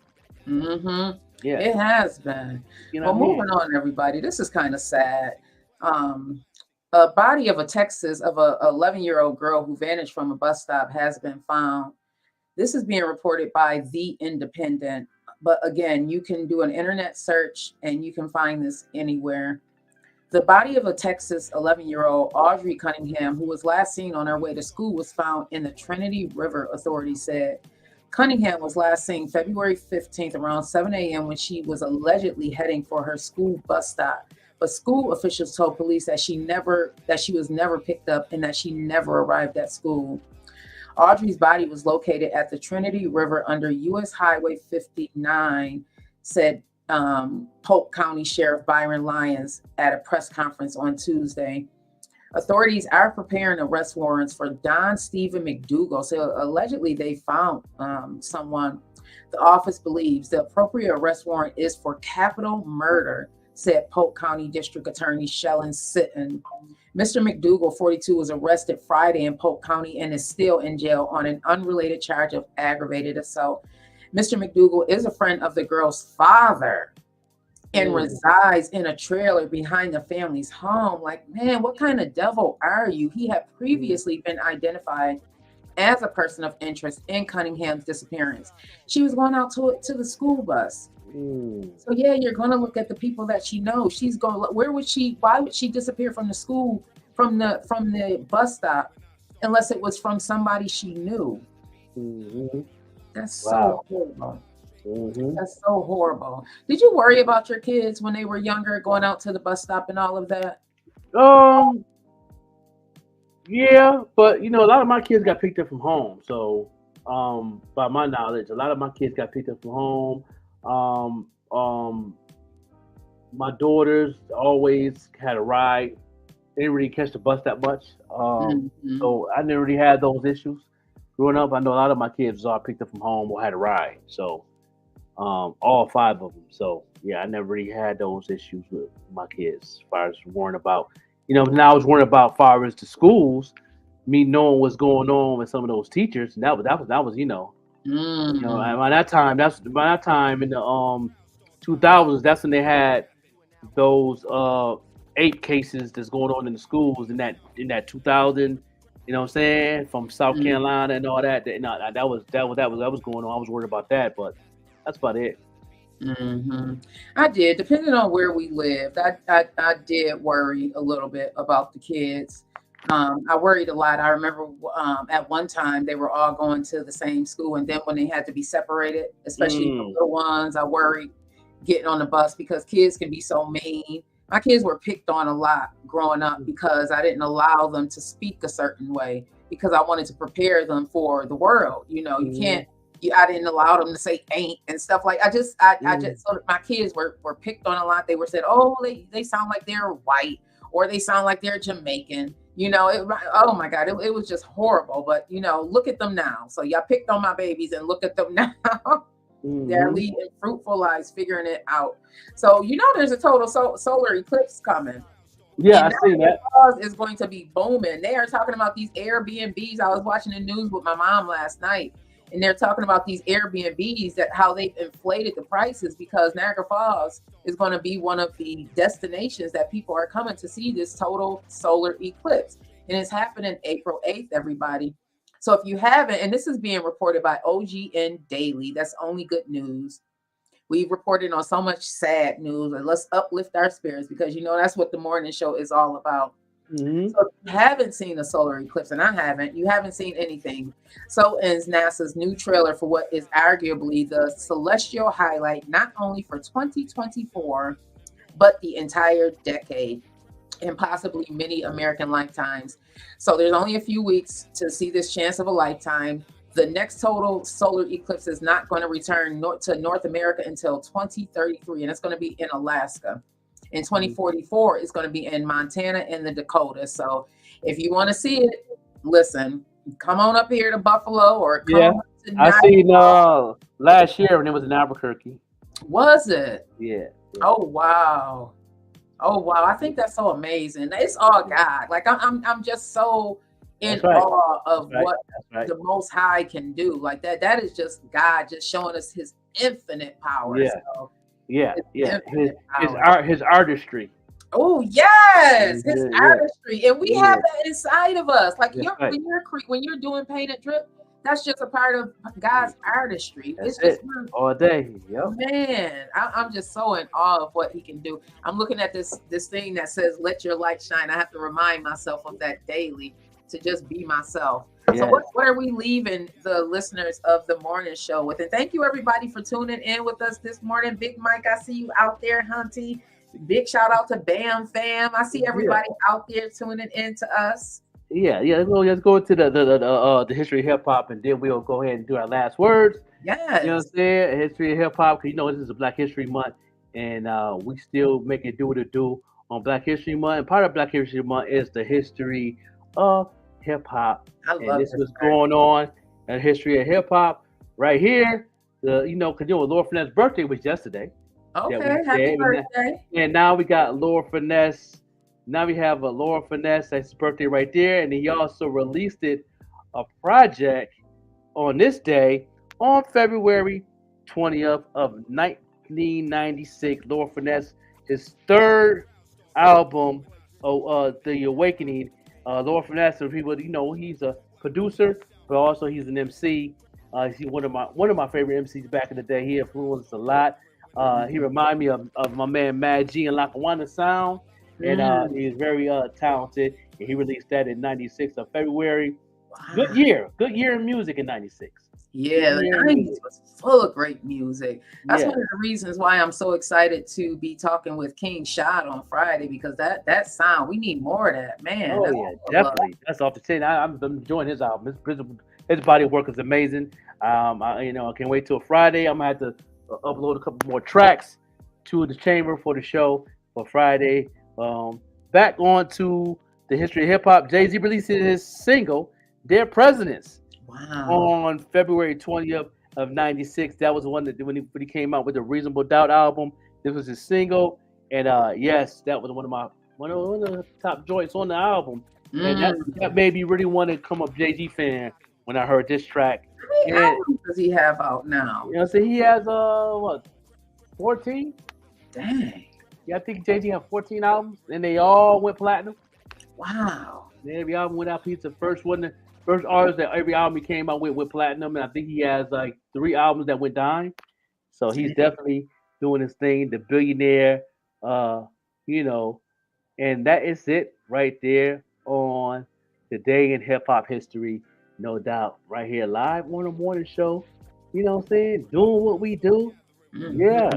Speaker 1: Mm-hmm. Yeah, it has been. Moving on, everybody. This is kind of sad. A body of a 11-year-old girl who vanished from a bus stop has been found. This is being reported by The Independent. But again, you can do an internet search and you can find this anywhere. The body of a Texas 11-year-old Audrey Cunningham, who was last seen on her way to school, was found in the Trinity River, authorities said. Cunningham was last seen February 15th around 7 a.m. when she was allegedly heading for her school bus stop. But school officials told police that she was never picked up and that she never arrived at school. Audrey's body was located at the Trinity River under U.S. Highway 59, said Polk County Sheriff Byron Lyons at a press conference on Tuesday. Authorities are preparing arrest warrants for Don Stephen McDougal. So allegedly they found someone. The office believes the appropriate arrest warrant is for capital murder, said Polk County District Attorney Shellen Sitton. Mr. McDougal, 42, was arrested Friday in Polk County and is still in jail on an unrelated charge of aggravated assault. Mr. McDougal is a friend of the girl's father and resides in a trailer behind the family's home. Like, man, what kind of devil are you? He had previously been identified as a person of interest in Cunningham's disappearance. She was going out to the school bus. So yeah, you're going to look at the people that she knows. She's going, why would she disappear from the school, from the bus stop, unless it was from somebody she knew? That's so horrible. That's so horrible. Did you worry about your kids when they were younger, going out to the bus stop and all of that?
Speaker 2: Yeah, but a lot of my kids got picked up from home. So, by my knowledge, a lot of my kids got picked up from home. My daughters always had a ride. They didn't really catch the bus that much. So I never really had those issues. Growing up, I know a lot of my kids was all picked up from home or had a ride. So, all 5 of them. So yeah, I never really had those issues with my kids as far as worrying about, now I was worrying about as far as the schools, me knowing what's going on with some of those teachers. And that was by that time in the 2000s, that's when they had those 8 cases that's going on in the schools in that 2000. You know what I'm saying? From South Carolina and all that. That was going on. I was worried about that, but that's about it.
Speaker 1: I did. Depending on where we lived, I did worry a little bit about the kids. I worried a lot. I remember at one time they were all going to the same school, and then when they had to be separated, especially the little ones, I worried getting on the bus because kids can be so mean. My kids were picked on a lot growing up because I didn't allow them to speak a certain way because I wanted to prepare them for the world. You can't. I didn't allow them to say "ain't" and stuff like. I just so my kids were picked on a lot. They were said, "Oh, they sound like they're white," or "They sound like they're Jamaican." Oh my God, it was just horrible. But look at them now. So y'all picked on my babies, and look at them now. They're leading fruitful lives, figuring it out. So there's a total solar eclipse coming.
Speaker 2: Yeah, I see that.
Speaker 1: Is going to be booming. They are talking about these Airbnbs. I was watching the news with my mom last night, and they're talking about these Airbnbs, that how they've inflated the prices because Niagara Falls is going to be one of the destinations that people are coming to see this total solar eclipse. And it's happening April 8th, everybody. So if you haven't, and this is being reported by OGN Daily, that's only good news. We've reported on so much sad news, and let's uplift our spirits because that's what the morning show is all about.
Speaker 2: Mm-hmm.
Speaker 1: So if you haven't seen the solar eclipse, and you haven't seen anything, so ends NASA's new trailer for what is arguably the celestial highlight, not only for 2024, but the entire decade and possibly many American lifetimes. So there's only a few weeks to see this chance of a lifetime. The next total solar eclipse is not going to return to North America until 2033, and it's going to be in Alaska. In 2044, it's going to be in Montana and the Dakotas. So if you want to see it, listen, come on up here to Buffalo or come up to
Speaker 2: I seen last year when it was in Albuquerque.
Speaker 1: Was it?
Speaker 2: Yeah.
Speaker 1: Oh wow. I think that's so amazing. It's all God. Like I'm just so in awe of what the Most High can do. Like that is just God just showing us His infinite power.
Speaker 2: Yeah.
Speaker 1: So
Speaker 2: His artistry.
Speaker 1: Oh yes, his artistry, and we have that inside of us. Like when you're doing paint and drip, that's just a part of God's artistry.
Speaker 2: It's just all day. Yep.
Speaker 1: Man, I'm just so in awe of what He can do. I'm looking at this thing that says "Let your light shine." I have to remind myself of that daily to just be myself.
Speaker 2: Yeah.
Speaker 1: So what are we leaving the listeners of the morning show with? And thank you everybody for tuning in with us this morning. Big Mike, I see you out there, Hunty. Big shout out to Bam Fam. I see everybody out there tuning in to us.
Speaker 2: Yeah. Let's go into the history of hip hop, and then we'll go ahead and do our last words.
Speaker 1: Yes.
Speaker 2: You know what I'm saying? History of hip hop, because this is a Black History Month, and we still make it do what it do on Black History Month. And part of Black History Month is the history of hip hop. And this was going on in the history of hip hop right here. Because Lord Finesse' birthday was yesterday.
Speaker 1: Okay, happy birthday.
Speaker 2: And now we got Lord Finesse. Now we have a Lord Finesse, that's his birthday right there. And he also released a project on this day, on February 20th of 1996. Lord Finesse, his third album, The Awakening. Lord Finesse, people, he's a producer, but also he's an MC. He's one of my favorite MCs back in the day. He influenced a lot. He reminded me of my man Mad G and Lackawanna Sound, and he's very talented. And he released that in '96 of February. Wow. Good year in music in '96.
Speaker 1: Yeah, the 90s was full of great music. That's one of the reasons why I'm so excited to be talking with King Shad on Friday, because that sound, we need more of that, man.
Speaker 2: Oh yeah, definitely. That's off the chain. I'm enjoying his album. His body of work is amazing. I can't wait till Friday. I'm gonna have to upload a couple more tracks to the chamber for the show for Friday. Back on to the history of hip hop. Jay-Z releases his single "Dear Presidents" on February 20th of '96. That was the one that when he came out with the Reasonable Doubt album. This was his single, and yes, that was one of the top joints on the album. And that made me really want to become a Jay-Z fan when I heard this track.
Speaker 1: How many albums does he have out now?
Speaker 2: So he has 14?
Speaker 1: Dang.
Speaker 2: Yeah, I think Jay-Z had 14 albums, and they all went platinum.
Speaker 1: Wow.
Speaker 2: And every album went out. He's the first artist that every album he came out with went platinum, and I think he has like 3 albums that went dime. So he's definitely doing his thing, the billionaire, and that is it right there on Today in Hip Hop History, no doubt, right here live on the morning show. You know what I'm saying? Doing what we do. Yeah.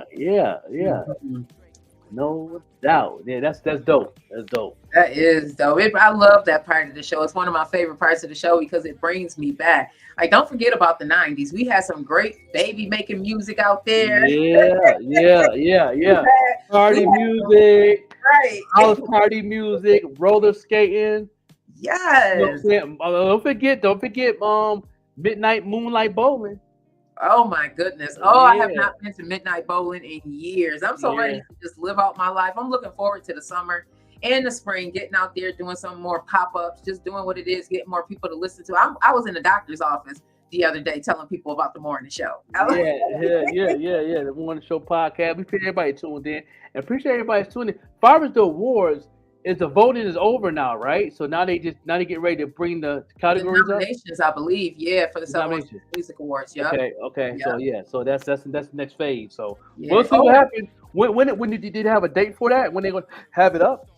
Speaker 2: No doubt. Yeah, that's dope. That's dope.
Speaker 1: That is dope. I love that part of the show. It's one of my favorite parts of the show because it brings me back. Like, don't forget about the 90s. We had some great baby making music out there.
Speaker 2: Yeah. Party music.
Speaker 1: Right.
Speaker 2: House party music, roller skating.
Speaker 1: Yes.
Speaker 2: Don't forget Midnight Moonlight Bowling.
Speaker 1: Oh my goodness. I have not been to Midnight Bowling in years. I'm so ready to just live out my life. I'm looking forward to the summer and the spring, getting out there, doing some more pop-ups, just doing what it is, getting more people to listen to. I was in the doctor's office the other day telling people about the morning show.
Speaker 2: Yeah. The morning show podcast. We appreciate everybody tuned in and appreciate everybody tuning in. As far as the awards, the voting is over now, right? So now they get ready to bring the categories
Speaker 1: the nominations, I believe, for the 716 Music Awards. Yeah.
Speaker 2: Okay. Yep. So that's the next phase. So
Speaker 1: we'll
Speaker 2: see what happens. When did they have a date for that? When they gonna have it up?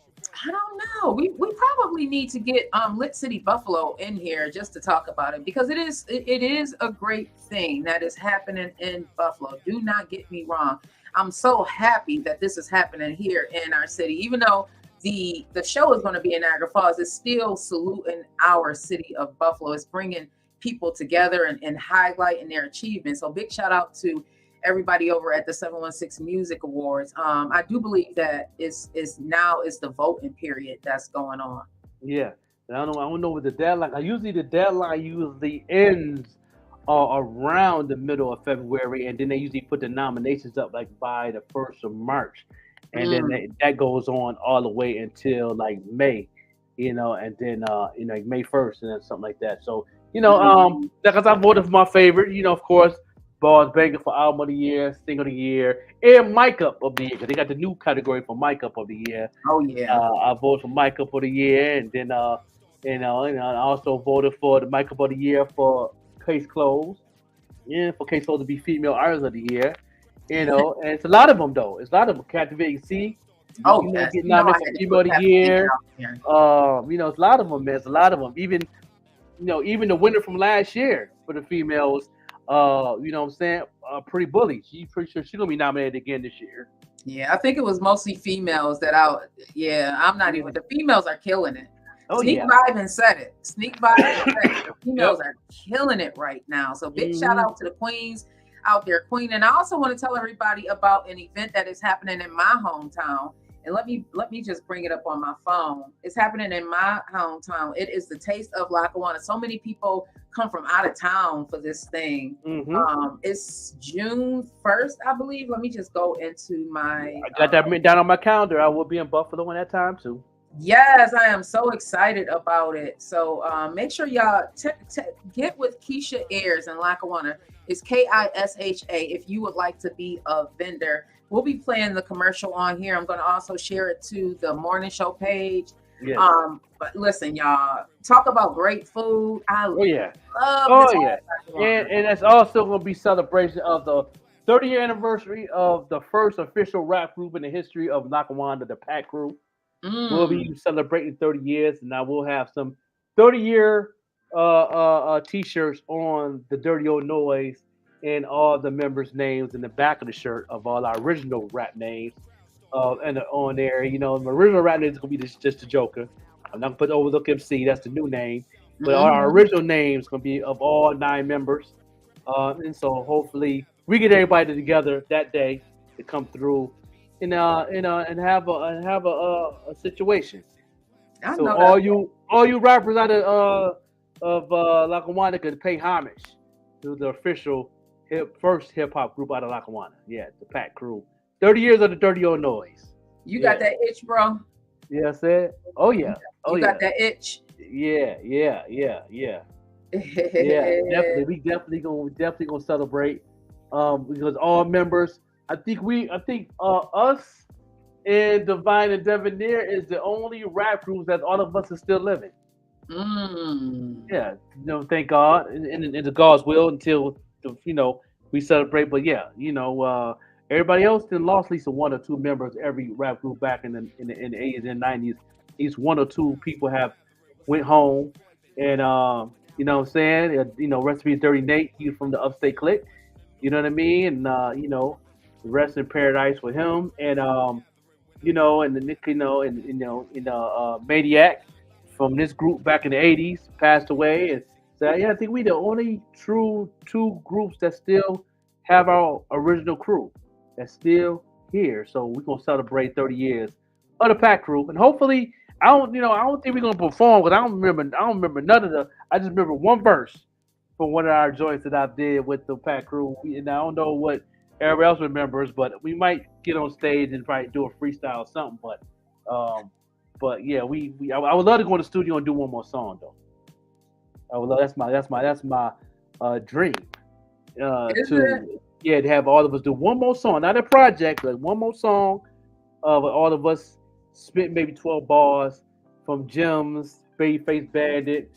Speaker 1: I don't know. We probably need to get Lit City Buffalo in here just to talk about it, because it is a great thing that is happening in Buffalo. Do not get me wrong. I'm so happy that this is happening here in our city, even though the show is going to be in Niagara Falls. It's still saluting our city of Buffalo. It's bringing people together and highlighting their achievements. So big shout out to everybody over at the 716 Music Awards. I do believe that is the voting period that's going on.
Speaker 2: Yeah, I don't know what the deadline. Usually the deadline usually ends around the middle of February, and then they usually put the nominations up like by the 1st of March, and then that goes on all the way until like May, and then like May 1st and then something like that. So because I voted for my favorite, of course. Bars Banger for Album of the Year, Single of the Year, and Mic Up of the Year. They got the new category for Mic Up of the Year.
Speaker 1: Oh yeah.
Speaker 2: I voted for Mic Up of the Year, and then I also voted for the Mic Up of the Year for Case Closed. Yeah, for Case Closed to be Female Artist of the Year. And it's a lot of them though. It's a lot of them. Captivating C.
Speaker 1: Yes.
Speaker 2: Getting nominated for Female of the Year. It's a lot of them, man. It's a lot of them. Even the winner from last year for the females. You know what I'm saying? Pretty Bully. She's pretty sure she's gonna be nominated again this year.
Speaker 1: Yeah, I think it was mostly females that I'm not even. The females are killing it. Sneak Vibin' said it. Sneak Vibin' said it. The females are killing it right now. So big shout out to the queens out there, Queen. And I also want to tell everybody about an event that is happening in my hometown. And let me just bring it up on my phone. It's happening in my hometown. It is the Taste of Lackawanna. So many people come from out of town for this thing. It's June 1st, I believe. Let me just go into my.
Speaker 2: I got that written down on my calendar. I will be in Buffalo at that time too.
Speaker 1: Yes, I am so excited about it. So make sure y'all get with Keisha Ayers in Lackawanna. It's KISHA if you would like to be a vendor. We'll be playing the commercial on here. I'm going to also share it to the morning show page.
Speaker 2: Yes.
Speaker 1: But listen, y'all, talk about great food. I love
Speaker 2: and it's also going to be celebration of the 30-year anniversary of the first official rap group in the history of Lackawanna, the Pack Crew. We'll be celebrating 30 years, and now we'll have some 30-year t-shirts on the Dirty Old Noise and all the members' names in the back of the shirt of all our original rap names. And on there, the original rap name is gonna be just the Joker. I'm not gonna put Overlook MC, that's the new name. But our original names gonna be of all 9 members. And so hopefully we get everybody together that day to come through and have a situation. So all you rappers out of Lackawanna could pay homage to the official first hip hop group out of Lackawanna. Yeah, the Pack Crew. 30 years of the Dirty Old Noise.
Speaker 1: You got that itch, bro?
Speaker 2: Yeah, I said. Oh yeah.
Speaker 1: You got that itch?
Speaker 2: Yeah. Definitely. We definitely gonna celebrate. Because all members, I think us and Divine and Devonair is the only rap groups that all of us are still living. Yeah, thank God, and the God's will until we celebrate. But yeah, everybody else then lost at least 1 or 2 members. Every rap group back in the 80s and 90s, at least 1 or 2 people have went home, and you know what I'm saying. Rest in peace, Dirty Nate. He's from the Upstate Clique. You know what I mean, and rest in paradise with him, and and the Nick, Maniac from this group back in the 80s passed away. And so yeah, I think we the only true 2 groups that still have our original crew that's still here. So we're gonna celebrate 30 years of the Pack Crew, and hopefully I don't think we're gonna perform because I don't remember none of I just remember one verse from one of our joints that I did with the Pack Crew. And I don't know what everybody else remembers, but we might get on stage and probably do a freestyle or something. But yeah, I would love to go in the studio and do one more song though. I would love, that's my dream. To have all of us do one more song, not a project, but one more song of all of us spit maybe 12 bars from Gems, Babyface Bandit,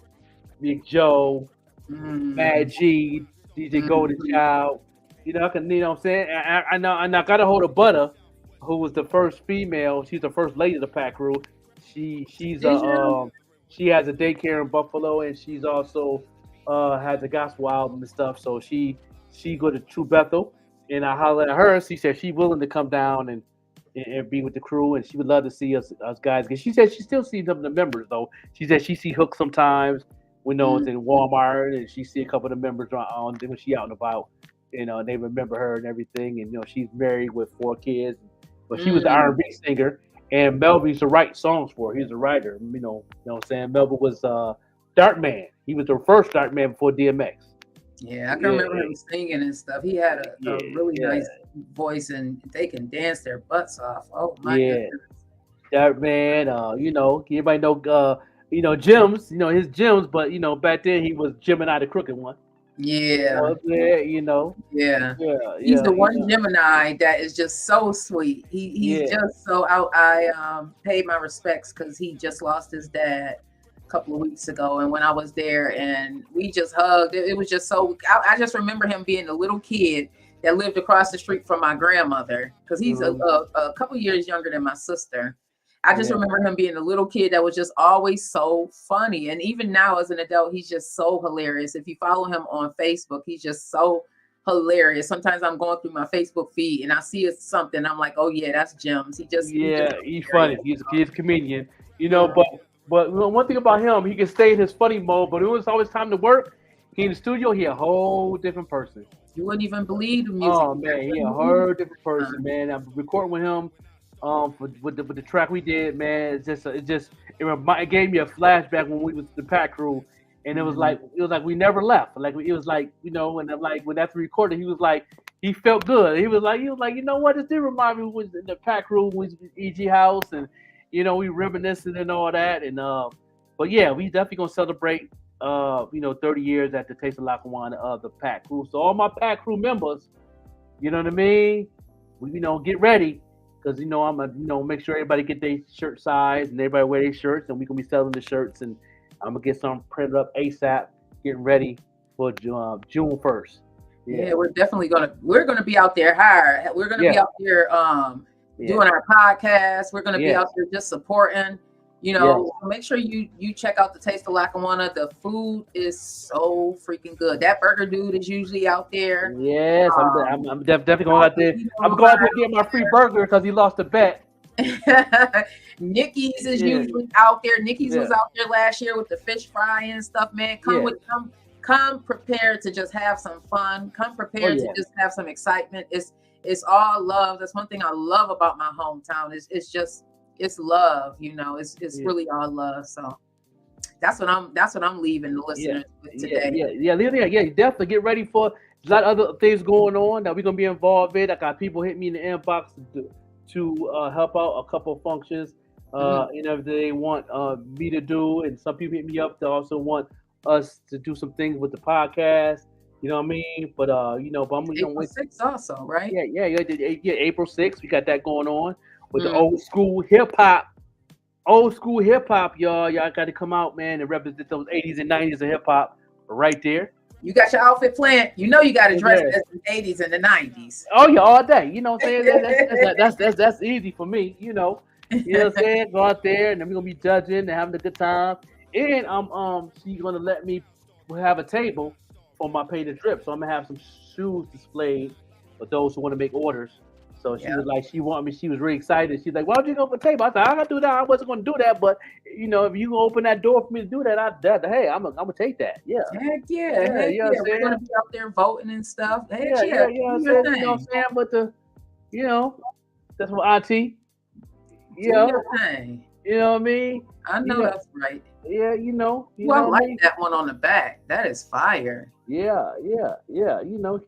Speaker 2: Big Joe, Mad G, DJ Golden Child. You know, what I'm saying? I know, and I got a hold of Butter, who was the first female. She's the first lady of the Pack Crew. She's she has a daycare in Buffalo, and she's also has a gospel album and stuff. So she go to True Bethel, and I hollered at her. She said she's willing to come down and be with the crew, and she would love to see us guys. Because she said she still sees some of the members though. She said she see Hook sometimes when it's in Walmart, and she see a couple of the members on when she out and about. You know, they remember her and everything, and she's married with 4 kids. But she was the R&B singer, and Melvin used to write songs for her. He's a writer. You know what I'm saying? Melvin was Darkman. He was the first Darkman before DMX.
Speaker 1: Yeah, I can remember him singing and stuff. He had a really nice voice, and they can dance their butts off. Oh my goodness.
Speaker 2: Darkman, everybody know Gems, his Gems, but back then he was Gemini the crooked one.
Speaker 1: Yeah.
Speaker 2: He's
Speaker 1: the one Gemini that is just so sweet. He's just so out. I paid my respects because he just lost his dad a couple of weeks ago, and when I was there and we just hugged, it was just so. I just remember him being a little kid that lived across the street from my grandmother, because he's a couple years younger than my sister. I just remember him being a little kid that was just always so funny. And even now as an adult, he's just so hilarious. If you follow him on Facebook, he's just so hilarious. Sometimes I'm going through my Facebook feed and I see something. I'm like, oh yeah, that's Gems. He's
Speaker 2: funny. He's a comedian, but one thing about him, he can stay in his funny mode, but when it was always time to work, he in the studio, he a whole different person.
Speaker 1: You wouldn't even believe the music.
Speaker 2: Oh man, he a whole different person, man. I'm recording with him. With the track we did, man, it gave me a flashback when we was the Pack Crew, and it was like we never left. Like it was like when after we recorded, he was like he felt good. He was like you know what, this did remind me was in the Pack Crew, was EG House, and we reminiscing and all that, and but yeah, we definitely gonna celebrate 30 years at the Taste of Lackawanna of the Pack Crew. So all my Pack Crew members, you know what I mean, we get ready. Because I'm gonna make sure everybody get their shirt size and everybody wear their shirts, and we're gonna be selling the shirts, and I'm gonna get some printed up ASAP, getting ready for June 1st.
Speaker 1: Yeah, we're gonna be out there hard. We're gonna be out there doing our podcast. We're gonna be out there just supporting. Make sure you check out the Taste of Lackawanna. The food is so freaking good. That burger dude is usually out there.
Speaker 2: Yes, I'm definitely going out there. I'm going out there to get my free burger because he lost a bet.
Speaker 1: Nikki's is usually out there. Nikki's was out there last year with the fish fry and stuff, man. Come prepared to just have some fun. Come prepared to just have some excitement. It's all love. That's one thing I love about my hometown. It's love, it's really all love. So that's what I'm leaving the listeners with today.
Speaker 2: Yeah. Definitely get ready for a lot of other things going on that we're gonna be involved in. I got people hit me in the inbox to help out a couple of functions, they want me to do, and some people hit me up to also want us to do some things with the podcast. You know what I mean? But but I'm
Speaker 1: April 6th also, right?
Speaker 2: Yeah. April 6th, we got that going on. With the old school hip hop, y'all got to come out, man, and represent those 80s and 90s of hip hop right there.
Speaker 1: You got your outfit planned. You got to dress as the 80s and the 90s.
Speaker 2: Oh yeah, all day. You know what I'm saying? That's easy for me. You know what I'm saying? Go out there, and then we're gonna be judging and having a good time. And she's gonna let me have a table for my pay to drip. So I'm gonna have some shoes displayed for those who want to make orders. So she was like, she was really excited. She's like, why don't you go for a table? I said, I gotta do that. I wasn't gonna do that, but if you gonna open that door for me to do that, I'm gonna take that. Yeah.
Speaker 1: Heck yeah. We're gonna be out there voting and stuff. Heck
Speaker 2: yeah. You know what I'm saying? But that's what auntie. You know what I mean?
Speaker 1: I know that's right.
Speaker 2: Yeah,
Speaker 1: I like that one on the back. That is fire.
Speaker 2: Yeah.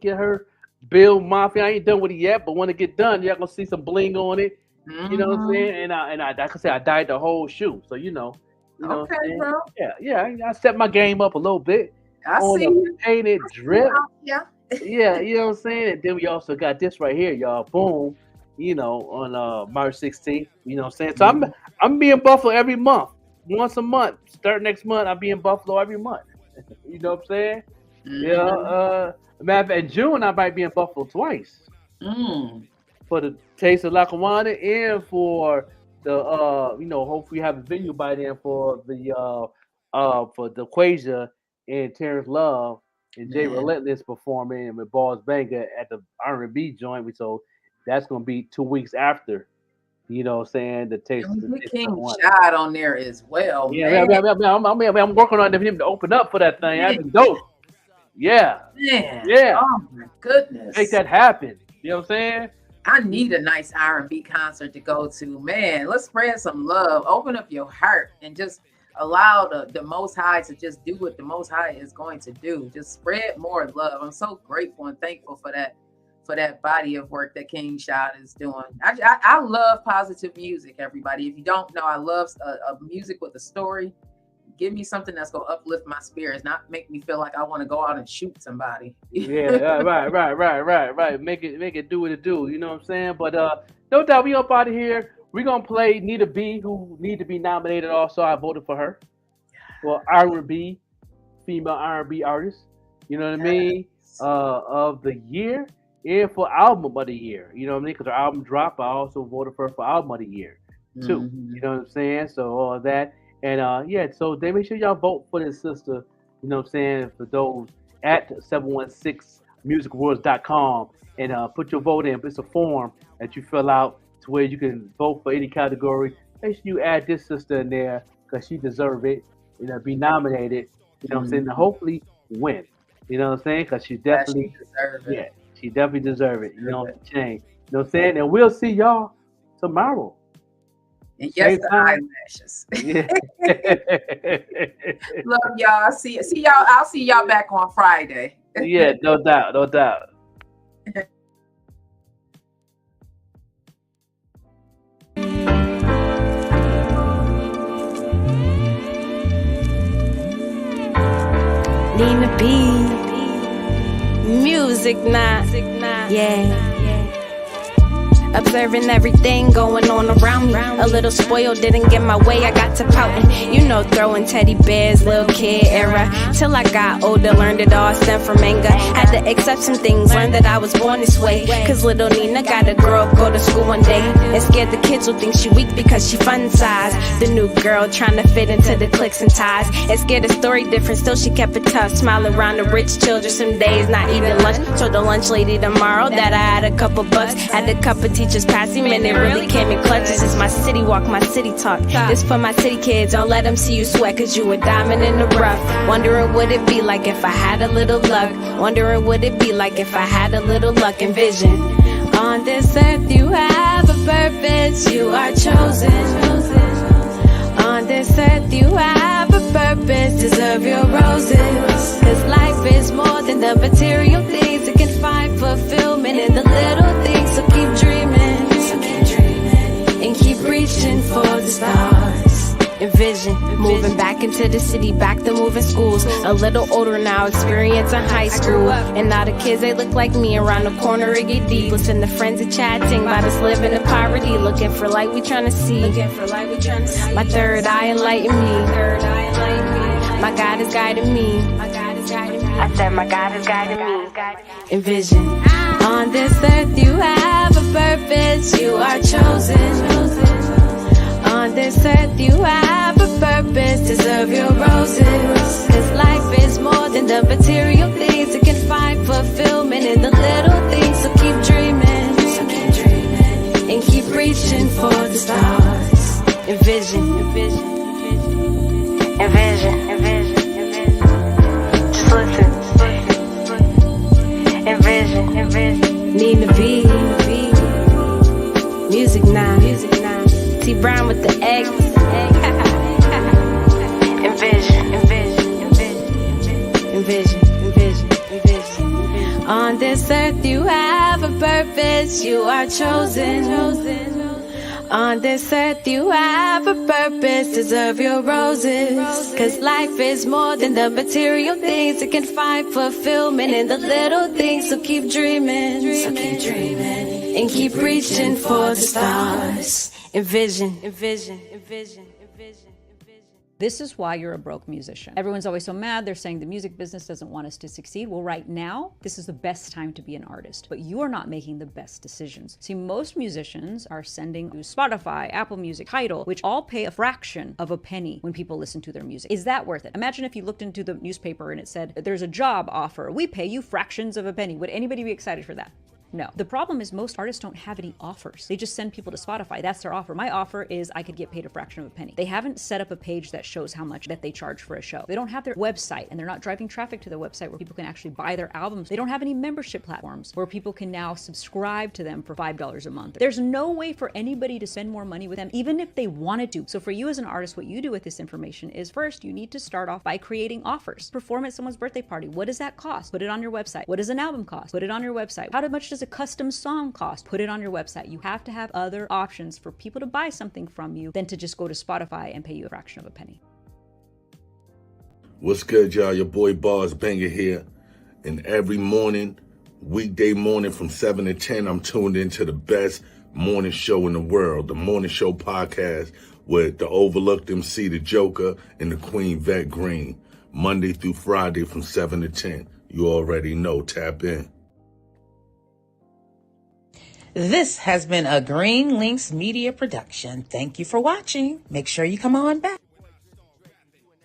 Speaker 2: Get her Bill Mafia. I ain't done with it yet, but when it get done, y'all gonna see some bling on it. You know what I'm saying? And I like I said, I dyed the whole shoe. So
Speaker 1: okay, bro.
Speaker 2: Yeah. I set my game up a little bit.
Speaker 1: I
Speaker 2: on
Speaker 1: see.
Speaker 2: a painted drip.
Speaker 1: Yeah.
Speaker 2: Yeah, you know what I'm saying? And then we also got this right here, y'all. Boom. On March 16th. You know what I'm saying? So I'm being Buffalo every month. Once a month. Start next month, I'll be in Buffalo every month. You know what I'm saying? Yeah. Matter of fact, in June I might be in Buffalo twice. For the Taste of Lackawanna and for the hopefully have a venue by then for the Quasia and Terrence Love and Jay Relentless performing with Balls Banger at the R&B joint. So that's gonna be 2 weeks after. You know what I'm saying? The Taste of the
Speaker 1: King shot on there as well.
Speaker 2: Yeah, I'm working on him to open up for that thing. That'd be dope. Yeah.
Speaker 1: Man.
Speaker 2: Yeah.
Speaker 1: Oh my goodness.
Speaker 2: Make that happen. You know what I'm saying?
Speaker 1: I need a nice R&B concert to go to. Man, let's spread some love. Open up your heart and just allow the Most High to just do what the Most High is going to do. Just spread more love. I'm so grateful and thankful for that body of work that King Shot is doing. I love positive music, everybody. If you don't know, I love music with a story. Give me something that's going to uplift my spirits, not make me feel like I want to go out and shoot somebody.
Speaker 2: Yeah, right. Make it do what it do. You know what I'm saying? But no doubt, we up out of here. We're going to play Nita B, who need to be nominated also. I voted for her. For R&B, female R&B artist. You know what I mean? Of the year. And for album of the year. You know what I mean? Because her album dropped. I also voted for her for album of the year, too. You know what I'm saying? So all of that. And so they make sure y'all vote for this sister, you know what I'm saying, for those at 716musicworlds.com and put your vote in. It's a form that you fill out to where you can vote for any category. Make sure you add this sister in there because she deserves it, be nominated, you know what I'm saying, and hopefully win. You know what I'm saying? Because she definitely deserves it. Yeah, she definitely deserves it. You know what I'm saying? You know what I'm saying? And we'll see y'all tomorrow.
Speaker 1: And yes, the eyelashes. Yeah. Love y'all. See y'all. I'll see y'all back on Friday.
Speaker 2: Yeah, no doubt.
Speaker 5: Nina B. Music now. Yeah. Observing everything going on around me. A little spoiled, didn't get my way, I got to pouting. Throwing teddy bears, little kid era. Till I got older, learned it all stemmed from anger. Had to accept some things, learned that I was born this way. Cause little Nina gotta grow up, go to school one day. And scared the kids will think she weak because she fun size. The new girl trying to fit into the cliques and ties. And scared the story different, still she kept it tough. Smiling around the rich children, some days not eating lunch. Told the lunch lady tomorrow that I had a couple bucks. Had a couple teachers pass him and it really came in clutch. This is my city walk, my city talk. This for my city kids, don't let them see you sweat cause you a diamond in the rough. Wondering what it'd be like if I had a little luck. Wondering what it'd be like if I had a little luck and vision. On this earth you have a purpose, you are chosen. On this earth you have a purpose, deserve your roses. Cause life is more than the material things. It can find fulfillment in the little things. So keep dreaming, and keep reaching for the stars. Envision moving back into the city, back to moving schools. A little older now, experiencing high school. And now the kids, they look like me. Around the corner, it get deep. Listen to friends and chatting about us living in poverty. Looking for light, we trying to see. My third eye enlighten me. My God is guiding me. I said my God is guiding me. Envision. On this earth you have a purpose, you are chosen. On this earth you have a purpose, deserve your roses. Cause life is more than the material things. It can find fulfillment in the little things. So keep dreaming, and keep reaching for the stars. Envision, just listen. Envision, Nina B. Music now. T Brown with the eggs. Envision. On this earth you have a purpose, you are chosen. On this earth you have a purpose, deserve your roses. Cause life is more than the material things. It can find fulfillment in the little things. So keep dreaming, and keep reaching for the stars. Envision.
Speaker 11: This is why you're a broke musician. Everyone's always so mad. They're saying the music business doesn't want us to succeed. Well, right now, this is the best time to be an artist, but you are not making the best decisions. See, most musicians are sending to Spotify, Apple Music, Tidal, which all pay a fraction of a penny when people listen to their music. Is that worth it? Imagine if you looked into the newspaper and it said, there's a job offer. We pay you fractions of a penny. Would anybody be excited for that? No. The problem is most artists don't have any offers. They just send people to Spotify. That's their offer. My offer is I could get paid a fraction of a penny. They haven't set up a page that shows how much that they charge for a show. They don't have their website, and they're not driving traffic to their website where people can actually buy their albums. They don't have any membership platforms where people can now subscribe to them for $5 a month. There's no way for anybody to spend more money with them, even if they wanted to. So for you as an artist, what you do with this information is first, you need to start off by creating offers. Perform at someone's birthday party. What does that cost? Put it on your website. What does an album cost? Put it on your website. How much does a custom song cost? Put it on your website. You have to have other options for people to buy something from you than to just go to Spotify and pay you a fraction of a penny.
Speaker 12: What's good, y'all? Your boy Bars Banger here. And every morning, weekday morning from 7 to 10, I'm tuned into the best morning show in the world, the Morning Show Podcast with the overlooked MC, the Joker, and the Queen Vette Green. Monday through Friday from 7 to 10. You already know. Tap in.
Speaker 13: This has been a Green Links Media production. Thank you for watching. Make sure you come on back.